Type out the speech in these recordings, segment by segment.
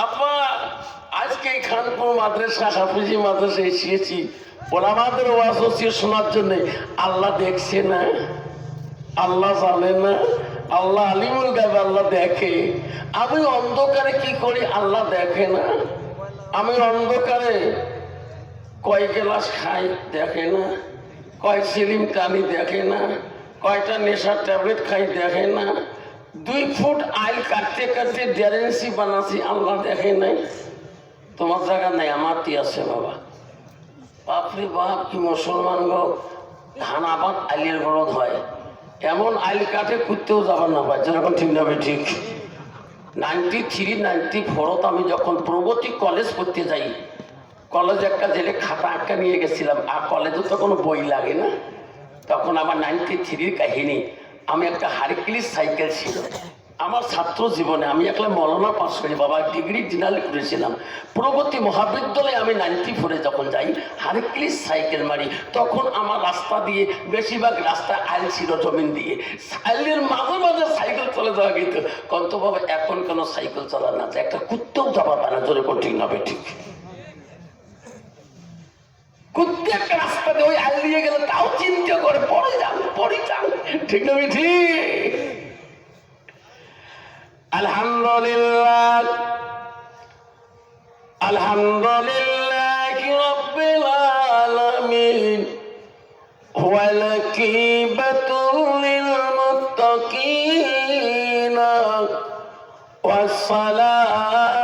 আপা আজকে খানপুর মাদ্রাসা হাফিজি মাদ্রাসা এসেছি ওলামাদের ওয়াজ হচ্ছে শোনার জন্য। আল্লাহ দেখছে না, আল্লাহ জানে না, আল্লাহ আলিমুল গায়ব, আল্লাহ দেখে। আমি অন্ধকারে কি করি আল্লাহ দেখে না? আমি অন্ধকারে কয় গ্লাস খাই দেখে না, কয় সিলিম টানি দেখে না, কয়টা নেশার ট্যাবলেট খাই দেখে না, 2 ফুট আইল কাটতে কাটতে 1.5 ইঞ্চি বানাচ্ছি আল্লাহ দেখে নাই? তোমার জায়গা নাই, আমার তি আছে বাবা। বাপরে বাপ, কি মুসলমান গো, ধান আবাদ আইলের গরদ হয়, এমন আইল কাটে কুত্তেও যাবার না পায়, যেরকম ঠিক না ঠিক। 93 94 আমি যখন প্রগতি কলেজ পড়তে যাই, কলেজে একটা জেলে খাতা আটকা নিয়ে গেছিলাম, আর কলেজে তো কোনো বই লাগে না। তখন আমার 93-র কাহিনী, আমি একটা হারকিউলিস সাইকেল ছিল আমার ছাত্র জীবনে। আমি একলা মৌলানা পাস করি বাবা, ডিগ্রি জেনারেল করেছিলাম। প্রগতি মহাবিদ্যালয়ে আমি 94-এ যখন যাই, হারকিউলিস সাইকেল মারি। তখন আমার রাস্তা দিয়ে বেশিরভাগ রাস্তা আইল ছিল জমিন দিয়ে, আইলের মাঝে মাঝে সাইকেল চলে যাওয়া কিন্তু কত বাবা, এখন কেন সাইকেল চালান না, একটা কুত্তেও যাওয়া পায় না, জোরে ঠিক না ঠিক। কুত্তে একটা রাস্তা দিয়ে ওই আইল দিয়ে গেলে তাও চিন্তা করে পড়ে যান, ঠিক না ঠিক? আলহামদুলিল্লাহ, আলহামদুলিল্লাহ রাব্বিল আলামিন, ওয়াল আকিবাতুল লিল মুত্তাকিন, ওয়াস সালাতু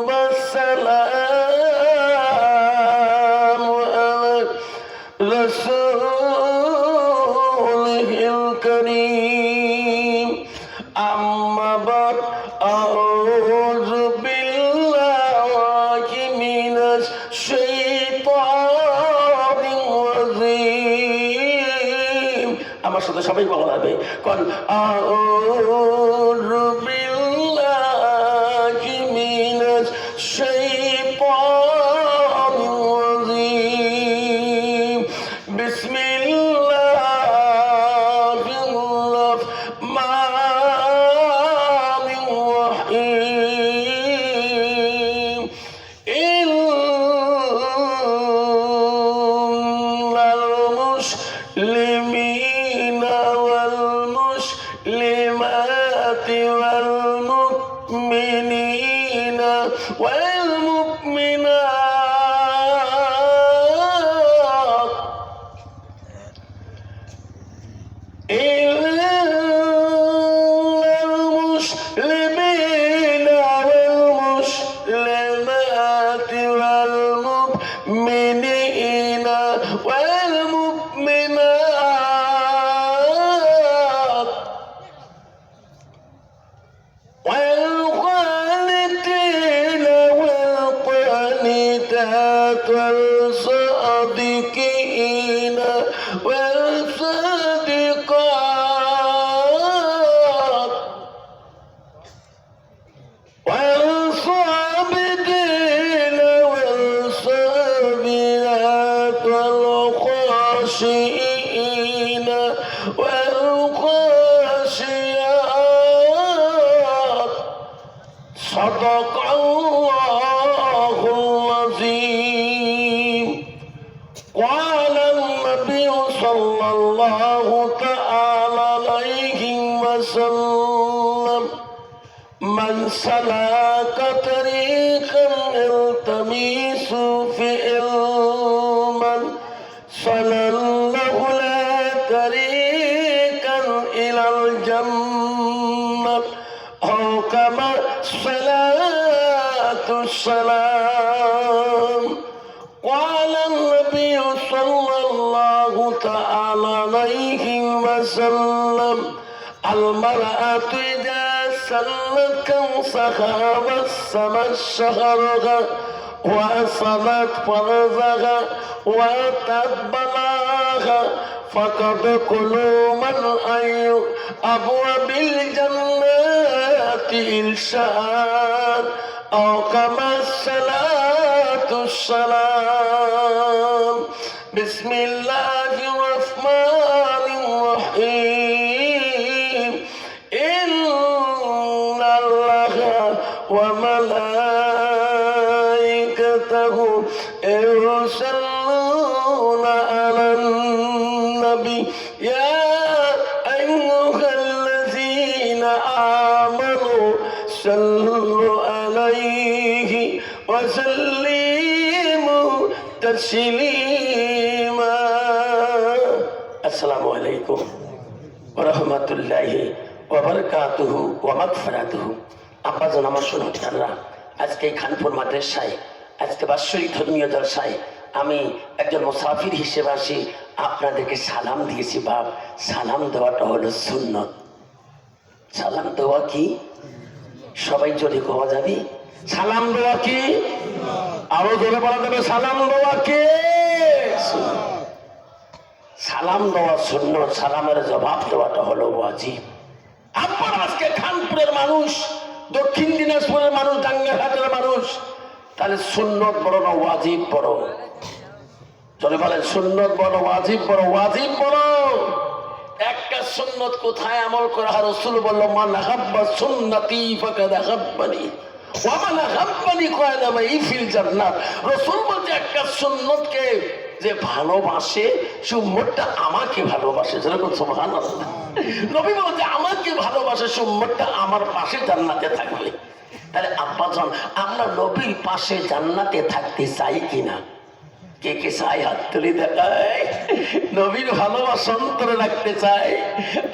ওয়াস সালামু আলা রাসূলিল কারীম। أما بعد أعوذ بالله من الشيطان الرجيم। আমার সাথে সবাই বলা যাবে, কারণ أعوذ بالله من الشيطان الرجيم. بسم الله الرحمن الرحيم. إن المسلمين والمسلمات والمؤمنين والمؤمنات المسلمين والمسلمات والمؤمنين والمؤمنات والقانتين والقانتات والصادقين والصادقات والصابرين والصابرات والخاشعين والخاشعات. صدق الله العظيم. قال النبي صلى الله تعالى عليه وسلم: من سلك طريقا يلتمس فيه علما سهل له طريقا إلى الجنة، أو كما الصلاة والسلام. قال النبي صلى الله تعالى عليه وسلم: المرأة إذا سلت كوسها وسمت شهرها وأصلت فرزها وأتت بلاغها فقد كلوا من أي أبواب الجنات إن شاء، أو كما الصلاة والسلام. بسم الله الرحمن الرحيم. إن الله وملائكته يصلون على النبي يا أيها الذين آمنوا صلوا عليه وسلموا تسليما السلام عليكم ورحمة الله وبركاته ومغفرته আব্বাজান আমার শুনতারা আজকে খানপুর মাদ্রাসায় আজকে বাৎসরিক ধর্মীয় জলসায় আমি একজন মুসাফির হিসেবে আসি আপনাদেরকে সালাম দিয়েছি বাপ সালাম দেওয়াটা হলো সুন্নত সালাম দেওয়া কি সবাই জোরে কোয়া যাবে সালাম দেওয়া কি আরো জোরে বলা যাবে সালাম দেওয়া কি সালাম দেওয়া সুন্নত সালামের জবাব দেওয়াটা হলো ওয়াজিব আপনার আজকে খানপুরের মানুষ দক্ষিণ দিনাজপুরের মানুষ ডাঙ্গাঘাটের মানুষ তাহলে সুন্নত বড় না ওয়াজিব বড় চলে বলেন সুন্নত বড় ওয়াজিব বড় ওয়াজিব বড় একটা সুন্নত কোথায় আমল করা হয় রাসূল বলল মান আহাব্বা সুন্নতি ফাকাদ আহাব্বানি ওয়া মান আহাব্বানি কানা মাই ফিল জান্নাত রাসূল বলতে একটা সুন্নতকে যে ভালোবাসে সে উম্মতটা আমাকে ভালোবাসে যেরকম সুবহানাল্লাহ নবী বলতে আমাকে ভালোবাসে সে উম্মতটা আমার পাশে জান্নাতে থাকবে তাহলে আব্বাজান আমরা নবীর পাশে জান্নাতে থাকতে চাই কিনা কে কে চাই হাত তুলে দেখায় নবীর ভালোবাসা অন্তরে রাখতে চাই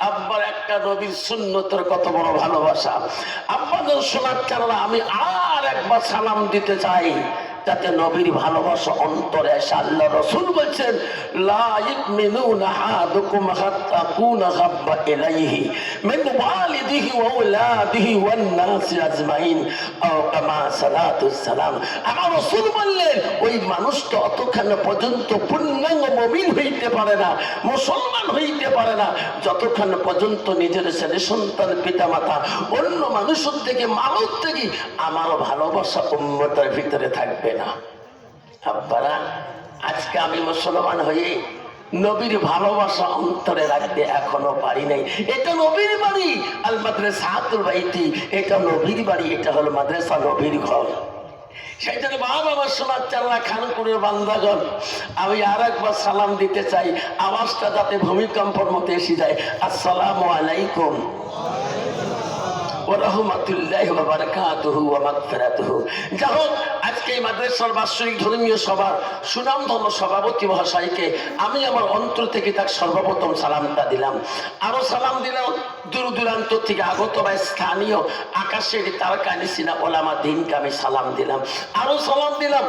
আব্বার একটা নবীর সুন্নতের কত বড় ভালোবাসা আব্বাজান শোনার চারা আমি আর একবার সালাম দিতে চাই যাতে নবীর ভালোবাসা অন্তরে আসে আল্লাহ রাসূল বলেন লা ইউমিনুনা আহাদুকুম হাত্তা কুনা হাব্বা ইলাইহি মিন ওয়ালিদিহি ওয়া আওলাদিহি ওয়ান নাসি আজমাইন আও কামা সালাতুস সালাম আমার রাসূল বললেন ওই মানুষটা অতক্ষণ পর্যন্ত পূর্ণাঙ্গ মুমিন হইতে পারে না মুসলমান হইতে পারে না যতক্ষণ পর্যন্ত নিজের ছেলে সন্তান পিতামাতা অন্য মানুষের থেকে মানব থেকে আমার ভালোবাসা উম্মতের ভিতরে থাকবে না আব্বারা আজকে আমি মুসলমান হয়ে নবীর ভালোবাসা অন্তরে রাখতে এখনো পারি নাই এটা নবীর বাড়ি আল মাদ্রাসাতুল বাইতি এটা নবীর বাড়ি এটা হলো মাদ্রাসা নবীর ঘর সেই জন্য বাবা আমার সোনার চাল্লা খানপুরের বান্দাগণ আমি আর একবার সালাম দিতে চাই আওয়াজটা যাতে ভূমিকম্পর মতো এসে যায় আসসালামু আলাইকুম ওরহমাতুল্লাহি ওয়া বারাকাতুহু ওয়া মাগফিরাতুহু যাই হোক আজকে এই মাদ্রাসার বাৎসরিক ধর্মীয় সভার সুনামধন্য সভাপতি মহাশয়কে আমি আমার অন্তর থেকে তার সর্বপ্রথম সালামটা দিলাম আরো সালাম দিলাম দূর দূরান্ত থেকে আগত বা স্থানীয় আকাশের তারকা নিসিনা ওলামা দিনকে আমি সালাম দিলাম আরো সালাম দিলাম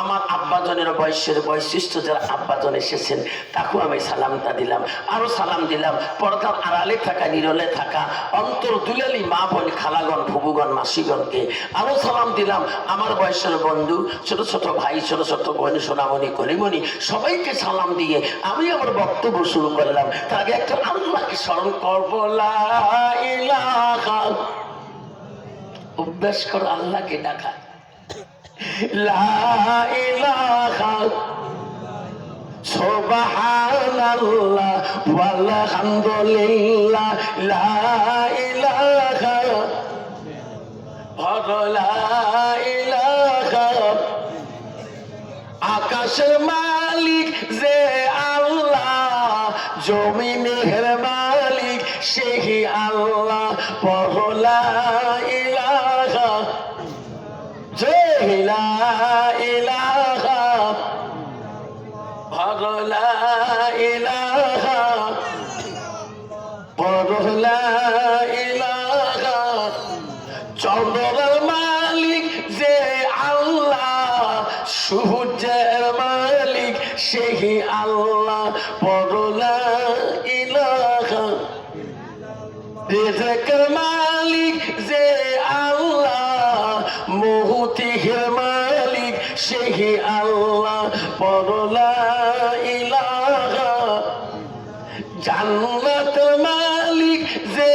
আমার আব্বাজনের বয়সের বৈশিষ্ট্য যারা আব্বাজন এসেছেন তাকেও আমি সালামটা দিলাম আরো সালাম দিলাম পর্দার আড়ালে থাকা নিরলে থাকা অন্তর দুলালি মা বোন খালাগণ ফুবুগণ মাসিগণকে আরো সালাম দিলাম আমার বয়সের বন্ধু ছোট ছোট ভাই ছোট ছোট বোন সোনামণি কলিমণি সবাইকে সালাম দিয়ে আমি আমার বক্তব্য শুরু করলাম তার আগে একটা আল্লাহকে স্মরণ করবো লা ইলাহা অভ্যাস করো আল্লাহকে ডাকা লা ইলাহা সুবহানাল্লাহ ওয়ালহামদুলিল্লাহ লা ইলাহা লা ইলাহা আকাশের মালিক যে আল্লাহ জমিনের মালিক সেই আল্লাহ লা ইলাহা লা ইলাহা লা ইলাহা লা ইলাহা চন্দ্রের মালিক যে আল্লাহ সূর্যের মালিক সেই আল্লাহ লা ইলাহা রিজকের মালিক যে আল্লাহ মুহতির মালিক সেই আল্লাহ লা ইলাহা জান্নাতের মালিক যে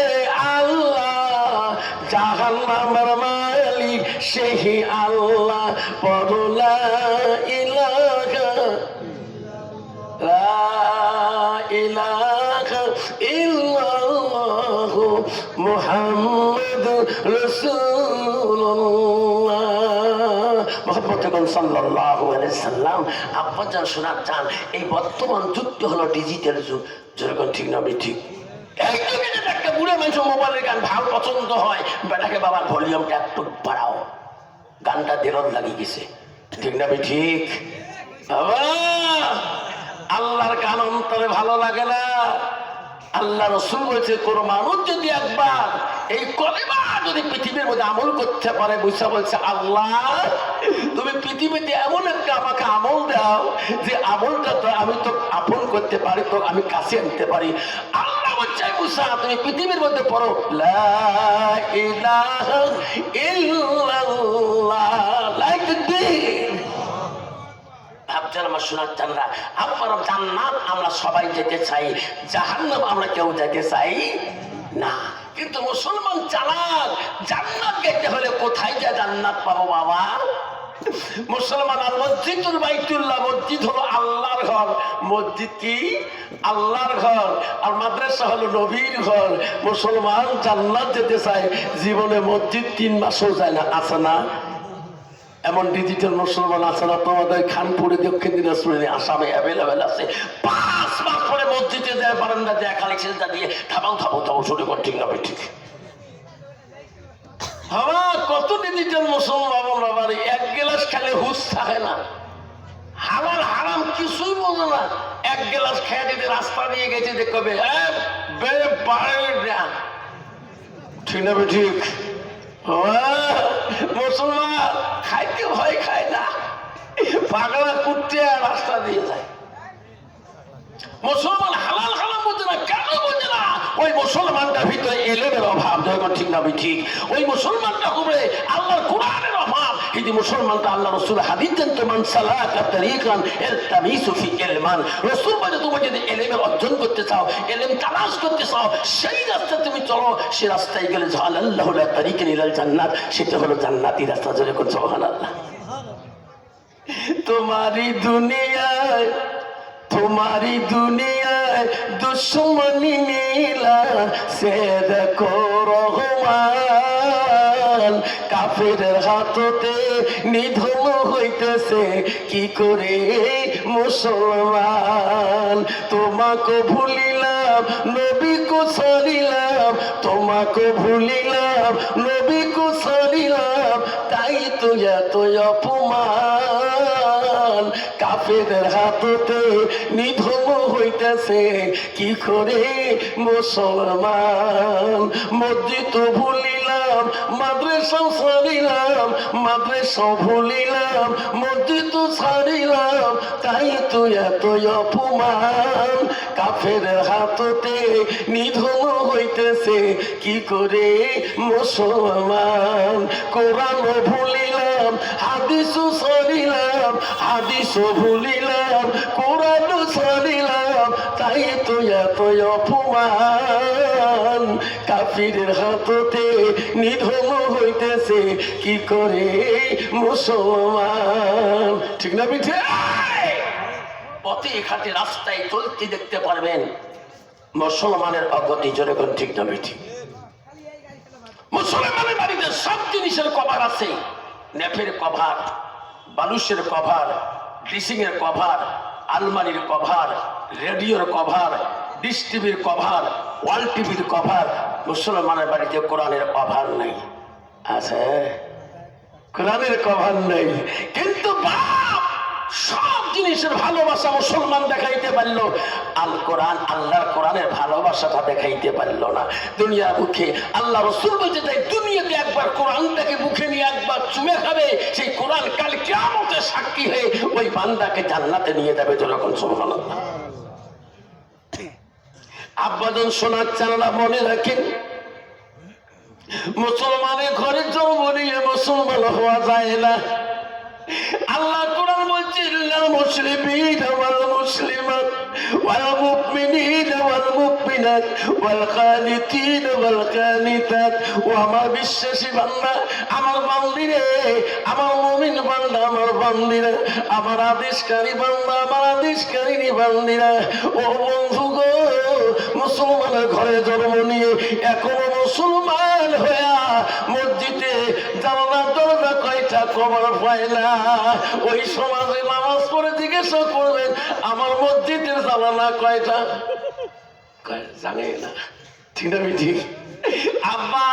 আল্লাহ জাহান্নামের মালিক সেই আল্লাহ লা ইলাহা লা ইলাহা ইল্লাল্লাহু মুহাম্মাদুর রাসূলুল্লাহ মুহাম্মদ সাল্লাল্লাহু আলাইহি সাল্লাম। আব্বাজান শোনার চান এই বর্তমান যুগটা হলো ডিজিটাল যুগ, যেরকম ঠিক না ঠিক? এই যুগে যদি একটা বুড়ো মানুষ মোবাইলের গান ভালো পছন্দ হয়, বেটাকে বাবার ভলিউমটা একটু বাড়াও, গানটা দেরদ লাগিয়ে গেছে, ঠিক না ঠিক? আল্লাহর গান অন্তরে ভালো লাগে না। আল্লাহ রাসূল বলছে কোন মানুষ যদি একবার এই কলেমা যদি পৃথিবীর মধ্যে আমল করতে পারে, বুঝা বলছে আল্লাহ তুমি পৃথিবীতে এমন একটা আমাকে আমল দাও যে আমলটা তো আমি তো আপন করতে পারি, তো আমি কাছে আনতে পারি। আল্লাহ বলছে মুসা তুমি পৃথিবীর মধ্যে পড়ো লা ইলাহা ইল্লাল্লাহ, লাইক দিস। আপনার আমার শোনার চানরা আপনার জান্নাত আমরা সবাই যেতে চাই, জাহান্নাম আমরা কেউ যেতে চাই না। কিন্তু মুসলমান চালাক, জান্নাত যেতে হলে কোথায় যা জান্নাত পাবো বাবা? মুসলমান আর মসজিদুল বাইতুল্লাহ, মসজিদ হলো আল্লাহর ঘর। মসজিদ কি? আল্লাহর ঘর। আর মাদ্রাসা হলো নবীর ঘর। মুসলমান জান্নাত যেতে চায়, জীবনে মসজিদ 3 মাসও যায় না, আছে না? এমন ডিজিটাল মুসলমান আছে না? তোমাদের খানপুরে, দক্ষিণ দিনাজপুরে, আসামে অ্যাভেলেবেল আছে। 5 মাস পরে মসজিদে যায়, বারান্দা যায়, খালি ছেলেটা দিয়ে থামাও থামাও থামাও শুরু কর, ঠিক না ঠিক? আমার কত ডিজিটাল মুসলমান বাবার 1 গ্লাস খেলে হুঁশ থাকে না, হালাল হারাম কিছুই বোঝে না। 1 গ্লাস খেয়ে যদি রাস্তা দিয়ে গেছে দেখবে ঠিক না ঠিক? মুসলমান খাইতে ভয় খায় না, পাগলা কুত্তে রাস্তা দিয়ে যায়। মুসলমান হালাল হারাম বোঝে না, কেন বোঝে না? ওই মুসলমানটার ভিতরে এলেমের অভাব, যখন ঠিক না ঠিক? ওই মুসলমানটা হবে আল্লাহর কোরআনের অভাব। কিন্তু মুসলমানটা আল্লাহ রাসূল হাদিস জানতো, মান সালাকা তারিকান ইলতামিসু ফি ইলমান। রাসূল বলে তুমি যদি ইলম অর্জন করতে চাও, ইলম তালাশ করতে চাও, সেই রাস্তা তুমি চলো, সেই রাস্তায় গেলে জালাল্লাহু লা তারিকান ইলাল জান্নাত, সেটা হলো জান্নাতি রাস্তা। জোরে কোন সুবহানাল্লাহ। তোমারি দুনিয়ায় দুশ্মনী নীলা সে দেখো রহমান, কাফেরের হাততে নিধন হইতেছে কি করে মুসলমান। তোমাকে ভুলিলাম নবীকে ছাড়িলাম, তোমাকে ভুলিলাম নবীকে ছাড়িলাম, তাই তো এত অপমান। কাফেরের হাততে নিধন হইতেছে কি করে মুসলমান। মসজিদ ভুলিলাম, মাদ্রাসা ছাড়িলাম, মাদ্রাসা ভুলিলাম, মসজিদ ছাড়িলাম, তাই তো এত অপমান। কাফেরের হাততে নিধন হইতেছে কি করে মুসলমান। কোরআন ভুলিলাম, হাদিস ছাড়িলাম, হাদিস ভুলিলাম, কোরআন ছাড়িলাম, তাই তো এত অপমান। কাফিরের হাততে নিধন হইতেছে কি করে মুসলমান। ঠিক না পিঠে? পথে ঘাটে রাস্তায় চলতে দেখতে পারবেন মুসলমানের অগতি। জোরে কোন ঠিক না পিঠে? মুসলমানের বাড়িতে সব জিনিসের কভার আছে, নেফের কভার, বালুশের কভার, ড্রেসিং এর কভার, আলমারির কভার, রেডিওর কভার, ডিশ টিভির কভার, ওয়াল টিভির কভার। মুসলমানের বাড়িতে কোরআনের কভার নাই। আছে? কোরআনের কভার নেই, কিন্তু বাপ সব জিনিসের ভালোবাসা মুসলমান দেখাইতে পারলো, আল কোরআন আল্লাহর কোরআনের ভালোবাসাটা দেখাইতে পারলো না। দুনিয়া মুখে আল্লাহ রাসূল বলতে চাই, দুনিয়াতে একবার কোরআনটাকে মুখে নিয়ে একবার চুমে খাবে, সেই কোরআন কাল কিয়ামতে সাক্ষী হয়ে ওই বান্দাকে জান্নাতে নিয়ে যাবে। যখন সুবহানাল্লাহ। আব্বাজন শোনার চানরা মনে রাখেন, মুসলমানের ঘরে জন্ম নিয়ে মুসলমান হওয়া যায় না। আল্লাহ কোরআন বলছে, ইল্লাল মুসলিমিনা ওয়াল মুসলিমাত ওয়াল মুমিনিনা ওয়াল মুমিনাত ওয়াল কানিতিনা ওয়াল কানিতাত। ও আমার বিশ্বাসী বান্দা, আমার বান্দীরে, আমার মুমিন বান্দা, আমার বান্দীরা, আমার আদেশকারী বান্দা, আমার আদেশকারী বান্দীরা, ও বন্ধু গো, মুসলমানের ঘরে জন্ম নিয়ে এখনো মুসলমান হইয়া মসজিদে জানালার দরজা কয়টা খবর পায় না। ওই সমাজে নামাজ পড়ে জিজ্ঞাসা করবেন আমার মসজিদের জানালা কয়টা, জানে না। ঠিক না ঠিক? আব্বা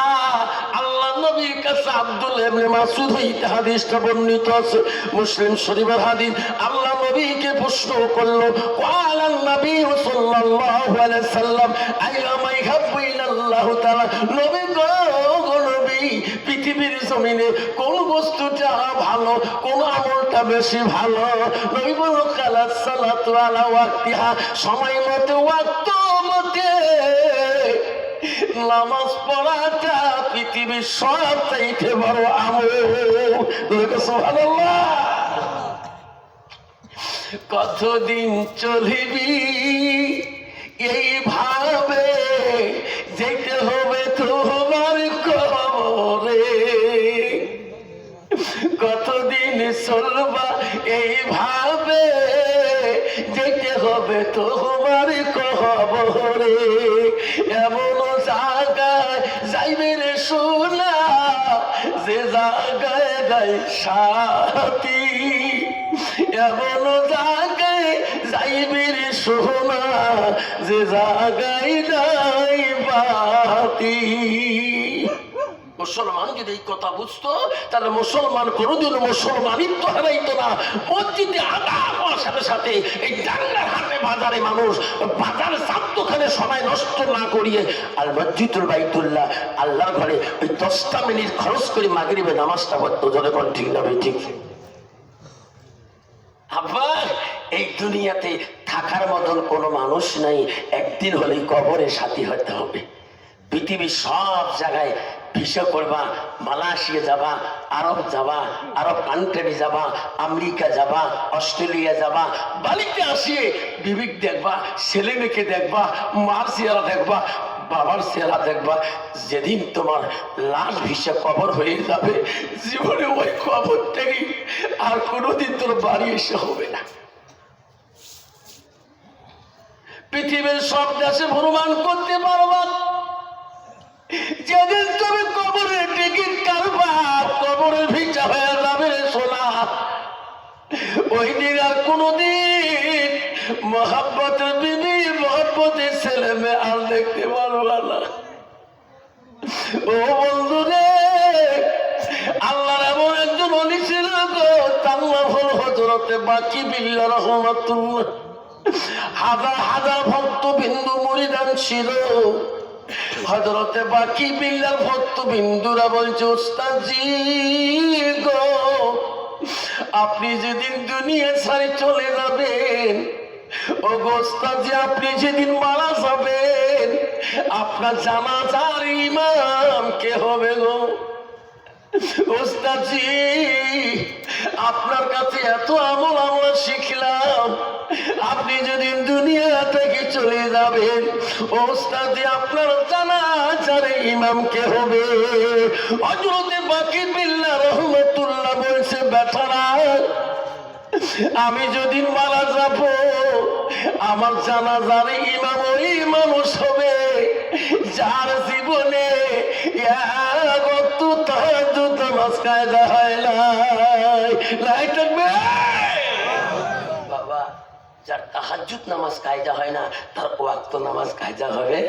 আল্লাহ নবীর কাছে আব্দুল্লাহ ইবনে মাসউদ হইতে হাদিসটা বর্ণিত আছে, মুসলিম শরীফের হাদিস। আল্লাহ নবীকে প্রশ্ন করলো, ক্বালান নবী সাল্লাল্লাহু আলাইহি সাল্লাম আইয়ামা ইহাব্বু ইলাল্লাহু তাআলা, নবী গো নবী, পৃথিবীর জমিনে কোন বস্তুটা ভালো, কোন আমলটা বেশি ভালো? নবী বলল কালাস সালাতু আলা ওয়াক্তিহা, সময় মতো ওয়াক্ত মতে নামাজ পড়াটা পৃথিবীর সব চাইতে বড় আমল। সুবহানাল্লাহ। কতদিন চলিবি এইভাবে, যেতে হবে তোমার কবরে। কতদিন চলবা এইভাবে, যেতে হবে তোমার কবরে। এমন জায়গায় যাইবে রে সোনা, যে জায়গায় যাই সাথী। এমন জায়গায় যাইবে রে সোনা, যে জায়গায় যাই বাতি। মুসলমান যদি এই কথা বুঝতো তাহলে মুসলমান কোনোদিন মুসলমানিত্ব হারাইতো না। মসজিদে আদান হওয়ার সাথে সাথে এই ডাঙ্গার হাটে বাজারে মানুষ বাজার সাপ্তখানে সময় নষ্ট না করিয়ে আল মসজিদুল বাইতুল্লাহ আল্লাহর ঘরে ওই 10টা মিনিট খরচ করে মাগরিবে নামাজটা পড়তো। জোরে কোন ঠিক না? ঠিক। আবার এই দুনিয়াতে থাকার মতন কোনো মানুষ নাই, একদিন হলেই কবরে সাথী হতে হবে। পৃথিবীর সব জায়গায় ভিসা করবা, মালয়েশিয়া যাবা, আরব যাবা, আরব কান্ট্রি যাবা, আমেরিকা যাবা, অস্ট্রেলিয়া যাবা, বাড়িতে আসিয়ে বিবিক দেখবা, ছেলে মেয়েকে দেখবা, মার চেহারা দেখবা, বাবার চেহারা দেখবা। যেদিন তোমার লাশ ভিসা কবর হয়ে যাবে, জীবনে ওই কবর থেকে আর কোনোদিন তোর বাড়ি এসে হবে না। পৃথিবীর সব দেশে ভ্রমণ করতে পারবা, যেদিন তুমি কবরের টিকিট কাটবা, কবরের ভিসা হয়ে যাবে সোনা, ওই দিন আর কোনদিন মহাব্বতের বিবি, মহাব্বতের ছেলে মেয়ে আর দেখতে পারবা না। ও বন্ধু রে, আল্লাহর এমন একজন অলি ছিল গো, তার নাম হল হযরতে বাকি বিল্লাহ রাহমাতুল্লাহ। হাজার হাজার ভক্ত বিন্দু মুরিদান ছিল। হযরতে বাকি বিল্লাহ ভক্ত বিন্দুরা বলছে, ওস্তাদজি গো, আপনি যেদিন দুনিয়া ছেড়ে চলে যাবেন, ও গো ওস্তাদজি, আপনি যেদিন মারা যাবেন, আপনার জানাজার ইমাম কে হবে গো? ওস্তাদজি, আপনার কাছে এত আমল আমরা শিখলাম, আপনি যেদিন দুনিয়া থেকে চলে যাবেন, ওস্তাদজি আপনার জানাজার ইমাম কে হবে? হযরতে বাকি বিল্লাহ রাহমাতুল্লাহ বলছে, বেটারা, আমি যেদিন মারা যাব, আমার জানাজার ইমাম ওই মানুষ হবে যার জীবনে এক ওয়াক্ত তাহাজ্জুদ নামাজ কায়দা হয় নাই। বাবা, যার তাহাজ্জুদ নামাজ কায়দা হয় না, তার ওয়াক্ত নামাজ কায়দা হবে?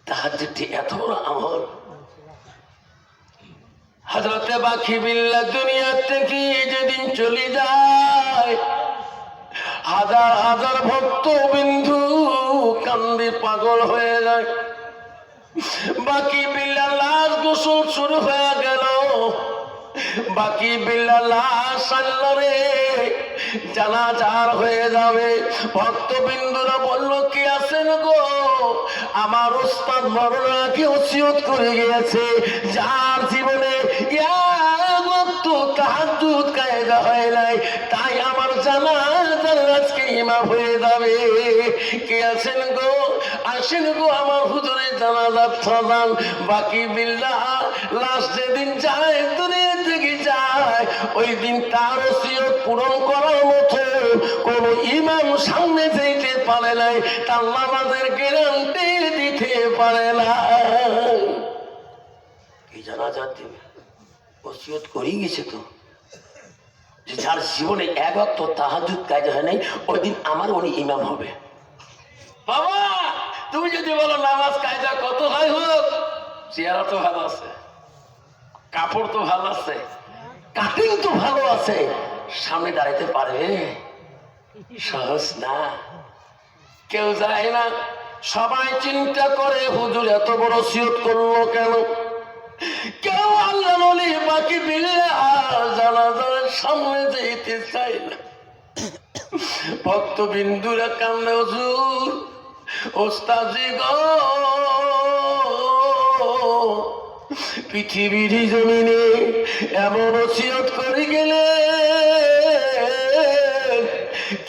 তাহাজ্জুদ এত বড় আমল। হযরতে বাকি বিল্লাহ দুনিয়া থেকে যেদিন চলে যায়, হাজার হাজার ভক্ত বিন্দু কান্দে পাগল হয়ে যায়। বাকি বিল্লাহ লাশ গোসল শুরু হয়ে গেল। বাকি বিল্লাহ লাশ আল্লাহরে জানাজার হয়ে যাবে। ভক্ত বিন্দুরা বলল, কি আছেন গো? আমার ওস্তাদ মরণ আগে ওসিয়ত করে গিয়েছে, যার জীবনে তাহাজ্জুদ কায়দা হয় নাই, তাই আমার জানাজার আজকে ইমাম হয়ে যাবে। কে আছেন গো? আসেন গো, আমার হুজুরের জানাজার সাজান। বাকি বিল্লাহ লাশ যেদিন যায়, দুনিয়া থেকে যায়, ওই দিন তার ওসিয়ত পূরণ করার মতো কোন ইমাম সামনে যেতে পারে নাই, আল্লাহ আমাদের গ্যারান্টি দিতে পারে না। কি জানাজা দিবে ওসিয়ত করেই গেছে তো, যে যার জীবনে এক ওয়াক্ত তাহাজ্জুদ কাজা হয় নাই, ওই দিন আমার উনি ইমাম হবে। বাবা তুমি যদি বলো নামাজ কায়দা কত হয় হোক, চেহারা তো ভালো আছে, কাপড় তো ভালো আছে, কাটিং তো ভালো আছে, সামনে দাঁড়াইতে পারবে? সহজ না, কেউ যায় না। সবাই চিন্তা করে হুজুর এত বড় ওসিয়ত করলো কেন? কেউ আল্লাহ নলি বাকি বিল্লাহ জানাজার সামনে যেতে চায় না। ভক্তবিন্দুরা কান্দে, হুজুর ওস্তাজি গো, পৃথিবীর জমিনে এমন ওসিয়ত করে গেলে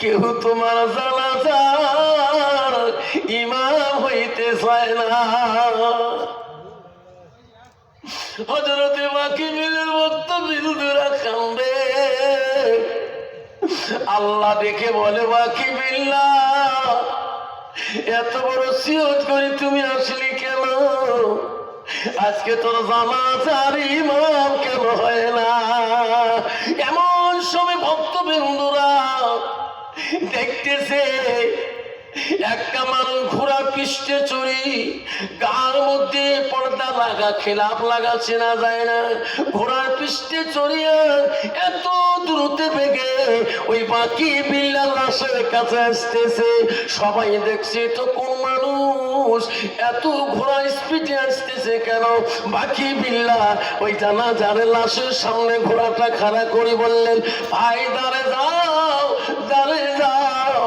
কেউ তোমার জানাজার ইমাম হইতে চায় না। হযরতে ওয়াকিলের ভক্তবিন্দুরা কান্দে। আল্লাহ দেখে বলে, ওয়াকিবিল্লাহ এত বড় ওসিয়ত করে তুমি আসলি কেন? আজকে তোর জানাজার ইমাম কেন হয় না? এমন সময় ভক্তবিন্দুরা দেখতেছে একটা মানুষ ঘোড়া পৃষ্ঠে চড়ি, গার মধ্যে পর্দা লাগা, খেলাপ লাগা চেনা যায় না, ঘোড়ার পৃষ্ঠে চড়িয়া এত দূরতে বেগে ওই বাকি বিল্লাহ লাশের কাছে আসতেছে। সবাই দেখছে তো কোন মানুষ এত ঘোড়া স্পিডে আসতেছে কেন? বাকি বিল্লাহ ওই জানাজার লাশের সামনে ঘোড়াটা খাড়া করে বললেন, ভাই দাঁড়ে যাও, দাঁড়ে যাও,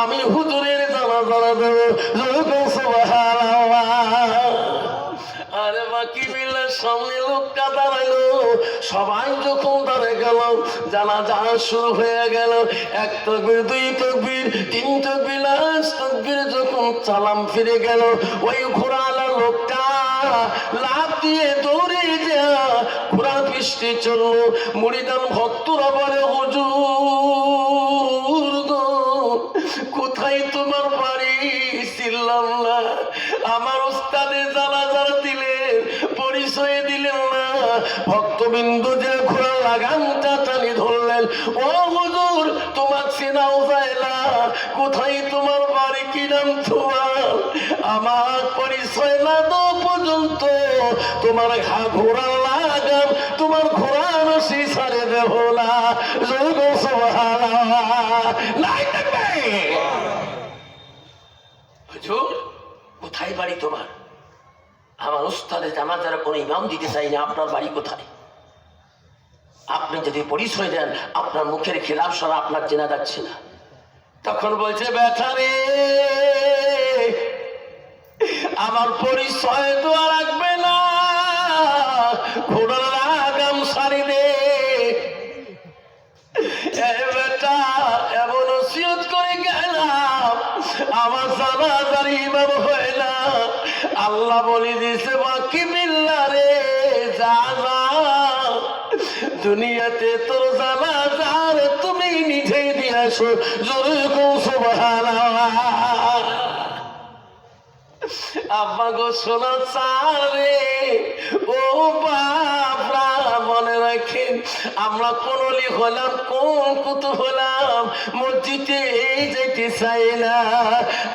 আমি হুজুরের জানাজা দেব। আরে বাকি বিল্লার সামনে লোকটা দাঁড়াইলো। সবাই যখন দাঁড়ে গেল, জানাজা শুরু হয়ে গেল। এক তাকবীর, দুই তাকবীর, তিন তাকবীর, লাশ তাকবীর যখন সালাম ফিরে গেল, ওই ঘোড়াওয়ালা লোকটা লাফ দিয়ে দৌড়ে যা ঘোড়া পৃষ্ঠে চললো। মুরিদান ভক্তরা বলে, হুজুর গো কোথায় তোমার বাড়ি? ছিলাম না, আমার উস্তাদে জানাজার দিলেন, পরিচয় দিলেন না। ভক্তবিন্দু যে ঘোড়া লাগামটা টানি ধরলেন, ও হুজুর তোমার চেনাও যায় না, কোথায় তোমার বাড়ি, কি নাম তোমার? আমার পরিচয় না তো পর্যন্ত তোমার ঘোড়া লাগাম, তোমার ঘোড়া রশি ছাড়ে দেব না। হুজুর কোথায় বাড়ি তোমার? আমার উস্তাদে জানাজার কোনো ইমাম দিতে চাই না, আপনার বাড়ি কোথায়? আপনি যদি পরিচয় দেন, আপনার মুখের খেলাফ সারা আপনার চেনা যাচ্ছে না। তখন বলছে, বেচারে আমার পরিচয় তো আর রাখবে না, ঘোড়ার লাগাম সারি দে। বেটা এমন ওসিয়ত করে গেলাম, আমার জানাজার ইমাম হয় না। আল্লাহ বলে দিয়েছে, বাকি বিল্লাহ রে যা যা, দুনিয়াতে তোর জানাজার তুমি নিজেই দিয়ে আসো। জোরে কও সুবহানাল্লাহ। আব্বা গো শোনা চারে, ও বাপরা মনে রাখেন, আমরা কোন অলি হলাম, কোন কুতু হলাম, মসজিদে যেতে চাই না।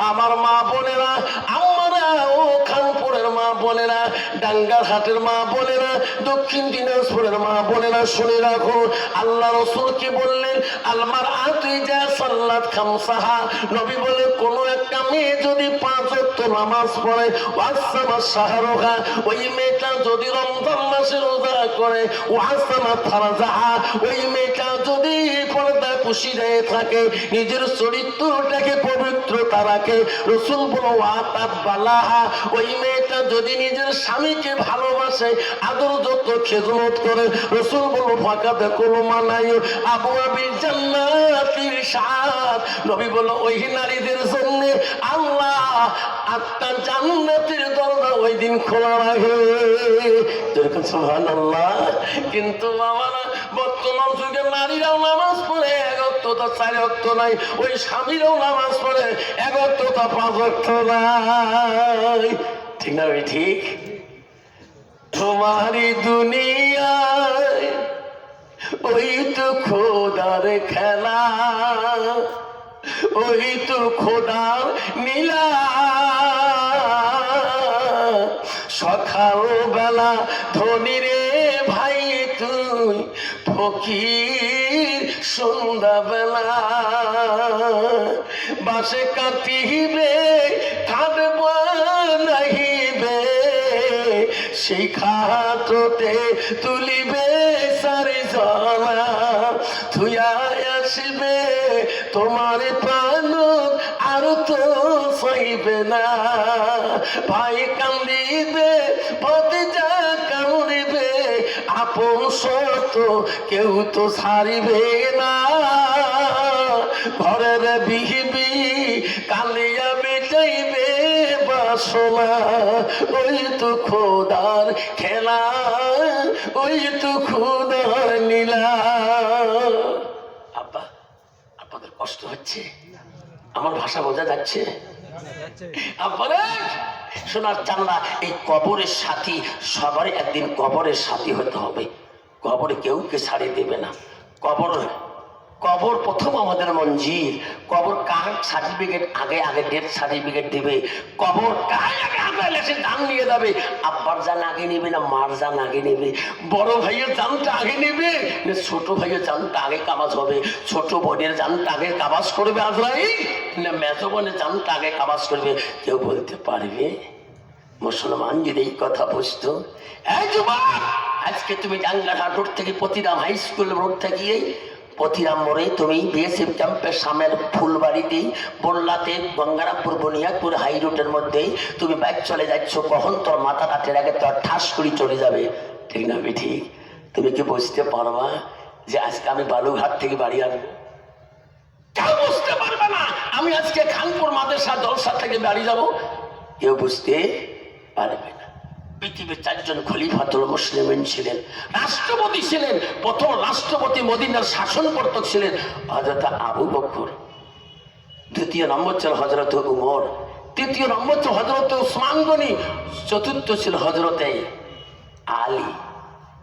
আমার মা বোনেরা, আমরা ও খানপুরের মা বোনেরা, ডাঙ্গার হাটের মা বোনেরা, দক্ষিণ দিনাজপুরের মা বোনেরা, শুনে রাখো, আল্লাহ রসুল কি বললেন? আলমার আতুই যা সাল্লাত খামসাহা, নবী বলে কোন একটা মেয়ে যদি 5 ওয়াক্ত নামাজ পড়ে, ওয়াসামা শাহরুহা, ওই মেয়েটা যদি রমজান মাসে রোজা করে, ওয়াসামা ফারজাহা, ওই মেয়েটা যদি পর্দা পুশিয়ে থাকে, নিজের চরিত্রটাকে পবিত্রতা রাখে, রসুল বলো ওয়াতাত বালাহা, ওই মেয়েটা যদি নিজের স্বামীকে ভালোবাসে, আদর যত খেদমত করে, রসুল বলো ফাঁকা দেখলো মানাই আবু আবির জান্নাতির সাথ। নবী বলো ওই নারীদের জন্য আল্লাহ 8টা জান্নাতের দরজা ওই দিন খোলা রাখে। যেরকম সুবহানাল্লাহ। কিন্তু বাবারা বর্তমান যুগে নারীরাও নামাজ পড়ে, 1 ওয়াক্ত ওয়াক্ততা 4 ওয়াক্ত নাই, ওই স্বামীরও নামাজ পড়ে 1 ওয়াক্ততা 5 ওয়াক্ত নাই। ঠিক না? ঠিক। তোমারই দুনিয়ায় ওই তো খোদার খেলা, ওই তো খোদার নীলা। সকাল বেলা ধনী রে ভাই তুই ফকির, সন্ধ্যা বেলা বাসে কাটিবে কাঁদব নাহিবে, সেই খাততে তুলিবে সারে জলা। থুয়া আসবে তোমার প্রাণ আর তো চাইবে না, ভাই কান্দিবে ভতিজা কান্দিবে, আপন সত কেউ তো ছাড়িবে না। ঘরের বিহিবি কালিয়া মিটাইবে বাসনা, ওই তো খোদার খেলা, ওই তো খোদার নীলা। আব্বা, আপনাদের কষ্ট হচ্ছে? আমার ভাষা বোঝা যাচ্ছে? আব্বারে শোনার চান্দা, এই কবরের সাথী সবারই একদিন কবরের সাথী হতে হবে। কবরে কেউ কে ছাড়িয়ে দেবে না। কবর প্রথম আমাদের মঞ্জিল। কবর কার সার্টিফিকেট আগে আগে ডেথ সার্টিফিকেট দিবে। কবর কার আগে আগে এসে দান নিয়ে যাবে। আব্বার জান আগে নেবে না মার জান আগে নেবে? বড় ভাইয়ের জানটা আগে নেবে না ছোট ভাইয়ের জানটা আগে কাবাজ হবে? ছোট বোনের জানটা আগে কাবাজ করবে আজরাইল, না মেজো বোনের জানটা আগে কাবাজ করবে? কেউ বলতে পারবে? মুসলমান যদি এই কথা বুঝতো। এই যুবক, আজকে তুমি ডাঙ্গারহাট রোড থেকে পতিরাম হাই স্কুল রোড থেকে পতিরাম মোড়ে তুমি বিএসএফ ক্যাম্পের সামনের ফুলবাড়িতেই বললাতে গঙ্গারামপুর বুনিয়াদপুর হাই রোডের মধ্যেই তুমি বাইক চলে যাচ্ছ, কখন তোর মাথা কাটের আগে তোর ঠাস করে চলে যাবে। ঠিক না? ঠিক। তুমি কি বুঝতে পারবা যে আজকে আমি বালুঘাট থেকে বাড়ি আসবো? কেউ বুঝতে পারবে না আমি আজকে খানপুর মাদ্রাসা জলসা থেকে বাড়ি যাব। কেউ বুঝতে পারবে না। পৃথিবীর 4 জন খলিফাতুল মুসলিমিন ছিলেন, রাষ্ট্রপতি ছিলেন। প্রথম রাষ্ট্রপতি মদিনার শাসনকর্তা ছিলেন হযরত আবু বকর, দ্বিতীয় নম্বর ছিল হযরত উমর, তৃতীয় নম্বর ছিল হযরত উসমান গনি, চতুর্থ ছিল হযরত আলী।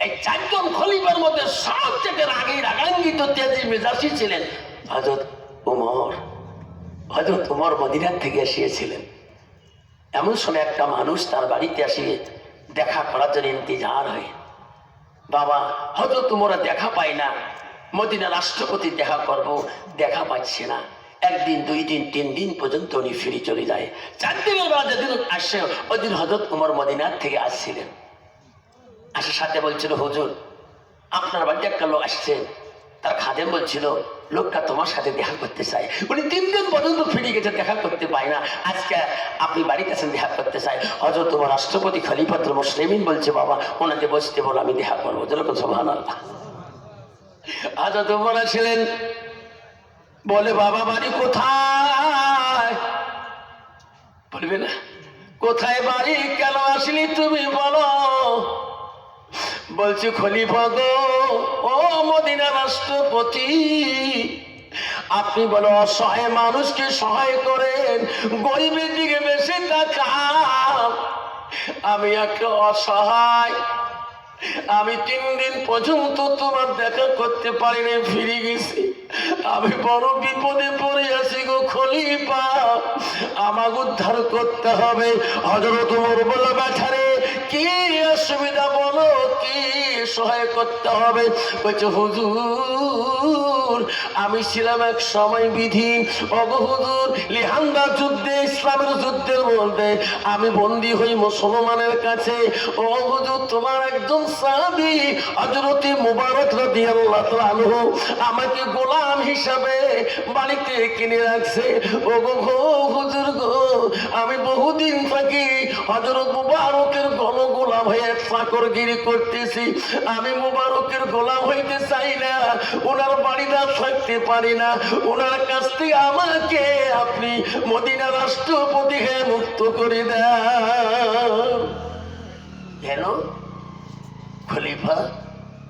এই 4 জন খলিফার মধ্যে সবচেয়ে রাগান্বিত তেজি মেজাজি ছিলেন হযরত উমর। হযরত উমর মদিনা থেকে এসেছিলেন। এমন সময় একটা মানুষ তার বাড়িতে আসিয়ে দেখা করার জন্য ইন্তজার হয়। বাবা, হযরত উমর দেখা পায় না, মদিনা রাষ্ট্রপতি দেখা করব, দেখা পাচ্ছে না। 1 দিন 2 দিন 3 দিন পর্যন্ত উনি ফিরে চলে যায়। 4 দিনের বেলা যেদিন আসছে ওই দিন হযরত উমর মদিনার থেকে আসছিলেন। আসার সাথে বলছিল, হুজুর আপনার বাড়িতে একটা লোক আসছে। তার খাদেম বলছিল, লোকটা তোমার সাথে দেখা করতে চায়। উনি 3 দিন পর্যন্ত ফিরে গেছে, দেখা করতে পায় না। আজকে আপনি বাড়িতে আছেন, দেখা করতে চাই। হযরত তোমার রাষ্ট্রপতি খলিফাতুল মুসলিমিন বলছে, বাবা ওনাকে বসতে বলো, আমি দেখা করবো। যেরকম সুবহানাল্লাহ। হযরত ওমর ছিলেন, বলে বাবা বাড়ি কোথায়? বলবে না? কোথায় বাড়ি, কেন আসলি তুমি বলো? বলছি খলিফা গো, ও মদিনা রাষ্ট্রপতি, আপনি বলো অসহায় মানুষকে সহায় করেন, গরিবের দিকে বেশি তাকান। আমি একটা অসহায়, আমি 3 দিন পর্যন্ত তোমার দেখা করতে পারিনি, ফিরে গেছি। আমি বড় বিপদে পড়ে আছি গো খলিফা, আমাকে উদ্ধার করতে হবে। হযরত ওমর বলল, বেচারে কি অসুবিধা বলো, কি সহায় করতে হবে? বলছে, হুজুর আমি ছিলাম এক সময় বিধীন। ওগো হুজুর, লিহান্দা যুদ্ধে, ইসলামের যুদ্ধের মধ্যে আমি বন্দী হই মুসলমানের কাছে। ও হুজুর, তোমার একজন সাহাবী হযরত মুবারক রাদিয়াল্লাহু তাআলা আনহু আমাকে গোলাম হিসাবে বাড়িতে কিনে রাখছে। ওগো হুজুর গো, আমি বহুদিন থাকি হযরত মুবারকের গোলাম হয়ে চাকরগিরি করতেছি। আমি মুবারকের গোলাম হইতে চাই না, ওনার বাড়িটা থাকতে পারি না। ওনার কাছ থেকে আমাকে আপনি মদিনা রাষ্ট্রপতি হয়ে মুক্ত করে দেন। কেন? খলিফা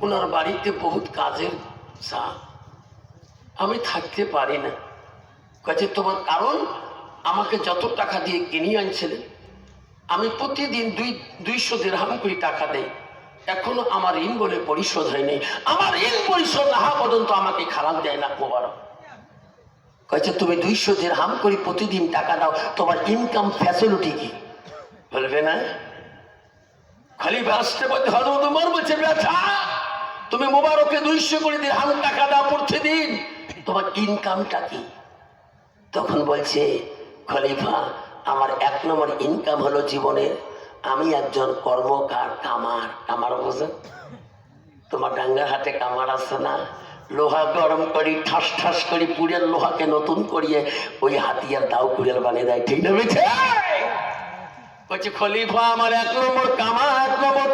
ওনার বাড়িতে বহুত কাজের চাপ। আমি থাকতে পারি না। কাজে তোমার কারণ আমাকে যত টাকা দিয়ে কিনে আনছিলেন, আমি প্রতিদিন 200 দিরহাম করে টাকা দেই, এখনো আমার ঋণ বলে পরিশোধ হয়নি। আমার ঋণ পরিশোধ না হওয়া পর্যন্ত আমাকে খালাল দেয় না মোবারক। কয়েছে তুমি 200 দিরহাম করে প্রতিদিন টাকা দাও, তোমার ইনকাম ফ্যাসিলিটি কি? বলবে না? খলিফা আসতে বলতে হযরত ওমর বলছে, বেটা তুমি মোবারককে 200 করে দিরহাম টাকা দাও প্রতিদিন, তোমার ইনকামটা কি? তখন বলছে খলিফা, আমার 1 নম্বর ইনকাম হলো জীবনের, আমি একজন কর্মকার কামার। কামার বোঝেন? তোমার ডাঙ্গার হাটে কামার আছে না, লোহা গরম করি ঠাস ঠাস করি পুড়ের লোহাকে নতুন করিয়ে ওই হাতিয়ার দাও কুড়িয়াল বানিয়ে দেয়, ঠিক না বেছে? বলছে খলিফা আমার 1 নম্বর